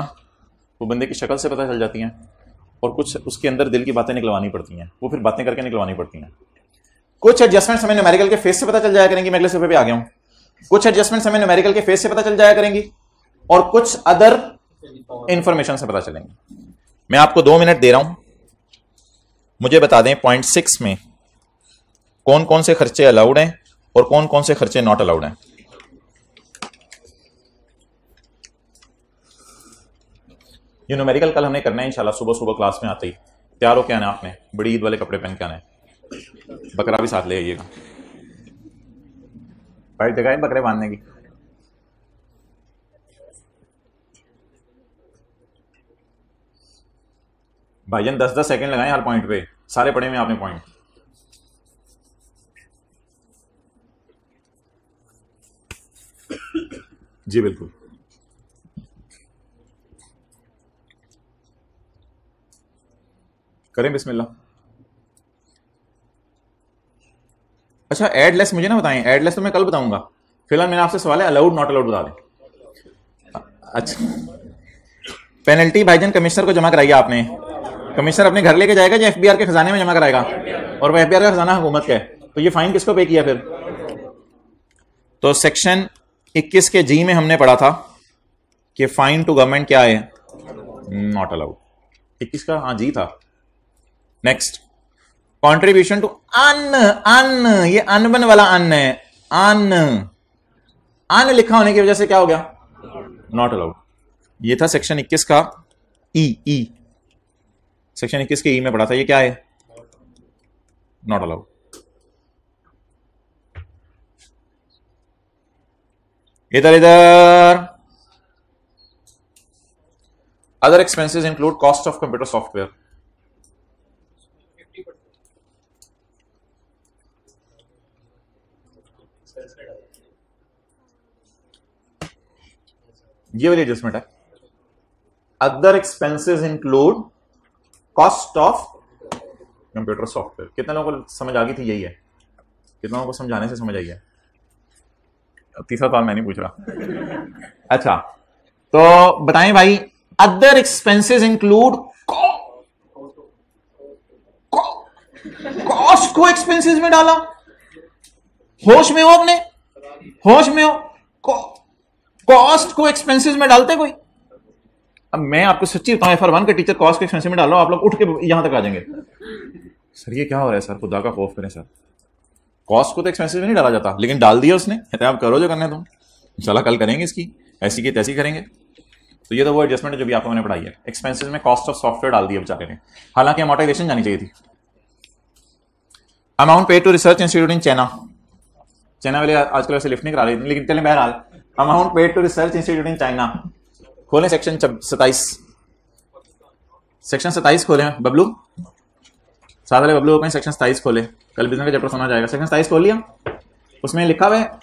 वो बंदे की शक्ल से पता चल जाती हैं, और कुछ उसके अंदर दिल की बातें निकलवानी पड़ती हैं, वो फिर बातें करके निकलवानी पड़ती हैं। कुछ एडजस्टमेंट्स हमें न्यूमेरिकल के फेस से पता चल जाया करेंगी, मैं अगले सूफे पे आ गया हूं। कुछ एडजस्टमेंट्स हमें न्यूमेरिकल के फेस से पता चल जाया करेंगी और कुछ अदर इंफॉर्मेशन से पता चलेंगी। मैं आपको 2 मिनट दे रहा हूं, मुझे बता दें पॉइंट 6 में कौन कौन से खर्चे अलाउड हैं और कौन कौन से खर्चे नॉट अलाउड हैं। ये न्यूमेरिकल कल हमने करना है इंशाल्लाह, सुबह सुबह क्लास में आते ही तैयार होके आना आपने, बड़ी ईद वाले कपड़े पहन के आना है, बकरा भी साथ ले आइएगा। भाई जगह है बकरे बांधने की? भाईजान 10-10 सेकंड लगाएं हर पॉइंट पे, सारे पढ़े में आपने पॉइंट। जी बिल्कुल। करें बिस्मिल्लाह। अच्छा एडलेस मुझे ना बताएं, एडलेस तो मैं कल बताऊंगा, फिलहाल मैंने आपसे सवाल है अलाउड नॉट अलाउड बता दें। अच्छा पेनल्टी भाईजान कमिश्नर को जमा कराइए आपने, कमिश्नर अपने घर लेके जाएगा या एफबीआर के खजाने में जमा कराएगा? और वो एफबीआर का खजाना हुकूमत का है, तो ये फाइन किसको पे किया फिर? तो सेक्शन 21 के जी में हमने पढ़ा था कि फाइन टू गवर्नमेंट क्या है? Not allowed. 21 का हाँ जी था। नेक्स्ट कॉन्ट्रीब्यूशन टू अन, ये अनबन वाला अन है, अन अन लिखा होने की वजह से क्या हो गया, नॉट अलाउड। ये था सेक्शन 21 का ई। सेक्शन 21 के ई में पढ़ा था, ये क्या है, नॉट अलाउड। इधर other expenses include cost of computer software. ये वाली एडजस्टमेंट है, other expenses include cost of computer software. कितने लोगों को समझ आ गई थी, यही है, कितने लोगों को समझाने से समझ आई है। तीसरा सवाल मैं नहीं पूछ रहा। अच्छा तो बताएं भाई, अदर एक्सपेंसेस इंक्लूड कॉस्ट को एक्सपेंसेस में डाला। होश में हो अपने, होश में हो, कॉस्ट को एक्सपेंसेस में डालते कोई। अब मैं आपको सच्ची बताऊं, FR1 का टीचर कॉस्ट को एक्सपेंसेस में डाल रहा हूं, आप लोग उठ के यहां तक आ जाएंगे, सर ये क्या हो रहा है सर, खुदा का खौफ करें सर, कॉस्ट को तो एक्सपेंसेस में नहीं डाला जाता, लेकिन डाल दिया उसने, कहते आप करो जो करने तुम, इंशाल्लाह कल करेंगे इसकी, ऐसी की तैसी करेंगे। तो ये तो वो एडजस्टमेंट है जो भी आपको मैंने पढ़ाई है। एक्सपेंसेस में कॉस्ट ऑफ सॉफ्टवेयर डाल दिया बेचारे ने, हालांकि अमोर्टाइजेशन जानी चाहिए थी। Amount paid to research institute in China, China वाले आजकल वैसे लिफ्ट नहीं करा रहे, लेकिन चलें बहरहाल, amount paid to research institute in China. खोलें सेक्शन 27, सेक्शन 27 खोलें बबलू, साथ वाले बबलू को सेक्शन 27 खोले, कल बिजनेस का चैप्टर सुना जाएगा। सेक्शन 27 खोल लिया, उसमें लिखा हुआ है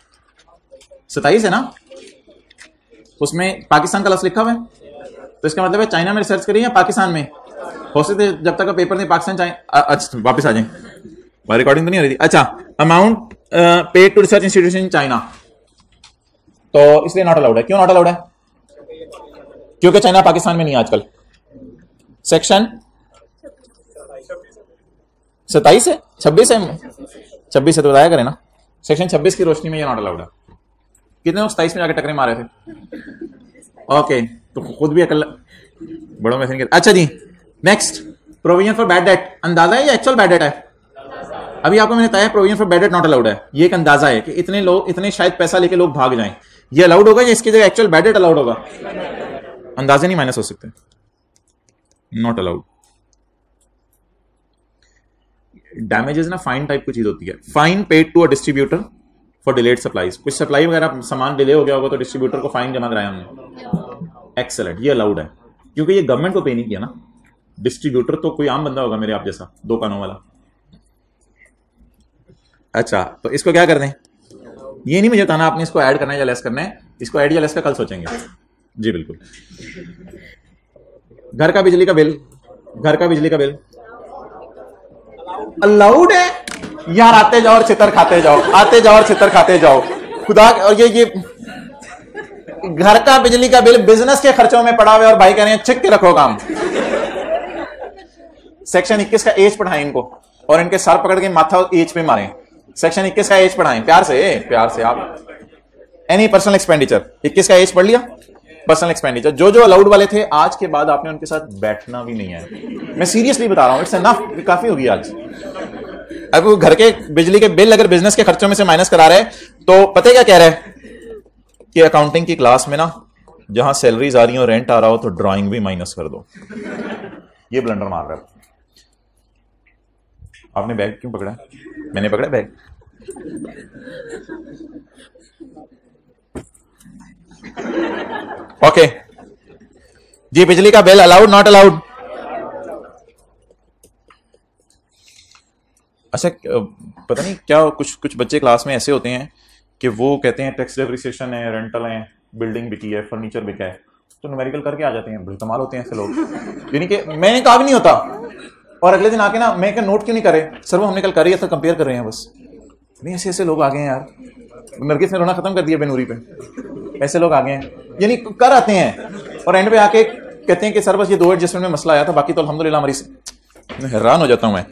27 है ना, उसमें पाकिस्तान का लफ्ज लिखा हुआ है, तो इसका मतलब है चाइना में रिसर्च करिए या पाकिस्तान में। हो सकते जब तक का पेपर नहीं पाकिस्तान चाइना, अच्छा वापस आ जाए, रिकॉर्डिंग तो नहीं हो रही थी। अच्छा, amount paid to research institution in China, तो इसलिए नॉट अलाउड है। क्यों नॉट अलाउड है, क्योंकि चाइना पाकिस्तान में नहीं है आजकल। सेक्शन 27 है, 26 है, 26 है तो बताया करें ना। सेक्शन 26 की रोशनी में ये नॉट अलाउड है। कितने लोग 27 में जाकर टकरे मारे थे, ओके, तो खुद भी अकल बड़ों में से। अच्छा जी, next, provision for bad debt, अंदाजा है या एक्चुअल बैड डेट है? अभी आपको मैंने बताया provision for bad date not allowed है, ये एक अंदाजा है कि इतने लोग, इतने शायद पैसा लेके लोग भाग जाएं, ये अलाउड होगा या इसकी जगह एक्चुअल बैड डेट अलाउड होगा? अंदाजे नहीं माइनस हो सकते, नॉट अलाउड। डैमेजेस ना फाइन टाइप की चीज होती है, fine paid to a distributor for delayed supplies. कुछ सप्लाई वगैरह सामान डिले हो गया होगा तो डिस्ट्रीब्यूटर को फाइन जमा कराया हमने, एक्सेलेंट, ये अलाउड है, क्योंकि ये गवर्नमेंट को पे नहीं किया ना। डिस्ट्रीब्यूटर तो कोई आम बंदा होगा मेरे आप जैसा, दो कानों वाला। अच्छा, तो इसको क्या कर दें, ये नहीं मुझे बताना आपने इसको ऐड करना है या लेस करना है, इसको ऐड या लेस का कल सोचेंगे। जी बिल्कुल। घर का बिजली का बिल, घर का बिजली का बिल अलाउड है यार, आते जाओ और चितर खाते जाओ, आते जाओ और चितर खाते जाओ खुदा। और ये घर का बिजली का बिल बिजनेस के खर्चों में पड़ा हुआ है और भाई कह रहे हैं चेक के रखो काम। सेक्शन 21 का एज पढ़ाएं इनको, और इनके सर पकड़ के माथा एज पे मारें। सेक्शन 21 का एज पढ़ाएं प्यार से, प्यार से आप। एनी पर्सनल एक्सपेंडिचर, 21 का एज पढ़ लिया, पर्सनल एक्सपेंडिचर जो जो अलाउड वाले थे, आज के बाद आपने उनके साथ बैठना भी नहीं है, मैं सीरियसली बता रहा हूं, इट्स एनफ, काफी होगी आज। अब वो घर के बिजली के बिल अगर बिजनेस के खर्चों में से माइनस करा रहे हैं, तो पता है क्या कह रहे हैं कि अकाउंटिंग की क्लास में ना, जहां सैलरीज आ रही हो, रेंट आ रहा हो, तो ड्राइंग भी माइनस कर दो। ये ब्लंडर मार रहा है। आपने बैग क्यों पकड़ा? मैंने पकड़ा बैग। ओके जी, बिजली का बिल अलाउड नॉट अलाउड? अच्छा, पता नहीं क्या कुछ बच्चे क्लास में ऐसे होते हैं कि वो कहते हैं टैक्स डेप्रिसिएशन है, रेंटल है, बिल्डिंग बिकी है, फर्नीचर बिका है, तो न्यूमेरिकल करके आ जाते हैं। बड़े कमाल होते हैं ऐसे लोग, यानी कि मैंने कहा भी नहीं होता और अगले दिन आके ना, मैं क्या नोट क्यों नहीं करे सर, वो हमने कल कर रही है तो कंपेयर कर रहे हैं बस। नहीं, ऐसे ऐसे लोग आ गए हैं यार, नरगिस ने रोना खत्म कर दिया बेनूरी पे, ऐसे लोग आ गए हैं, यानी कर आते हैं और एंड पे आके कहते हैं कि सर बस ये 2 एडजस्टमेंट में मसला आया था, बाकी तो अल्हम्दुलिल्लाह हमारी। मैं हैरान हो जाता हूं मैं।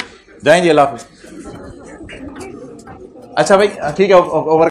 जाएं जी, अल्लाह हाफिज़। अच्छा भाई ठीक है, ओवर।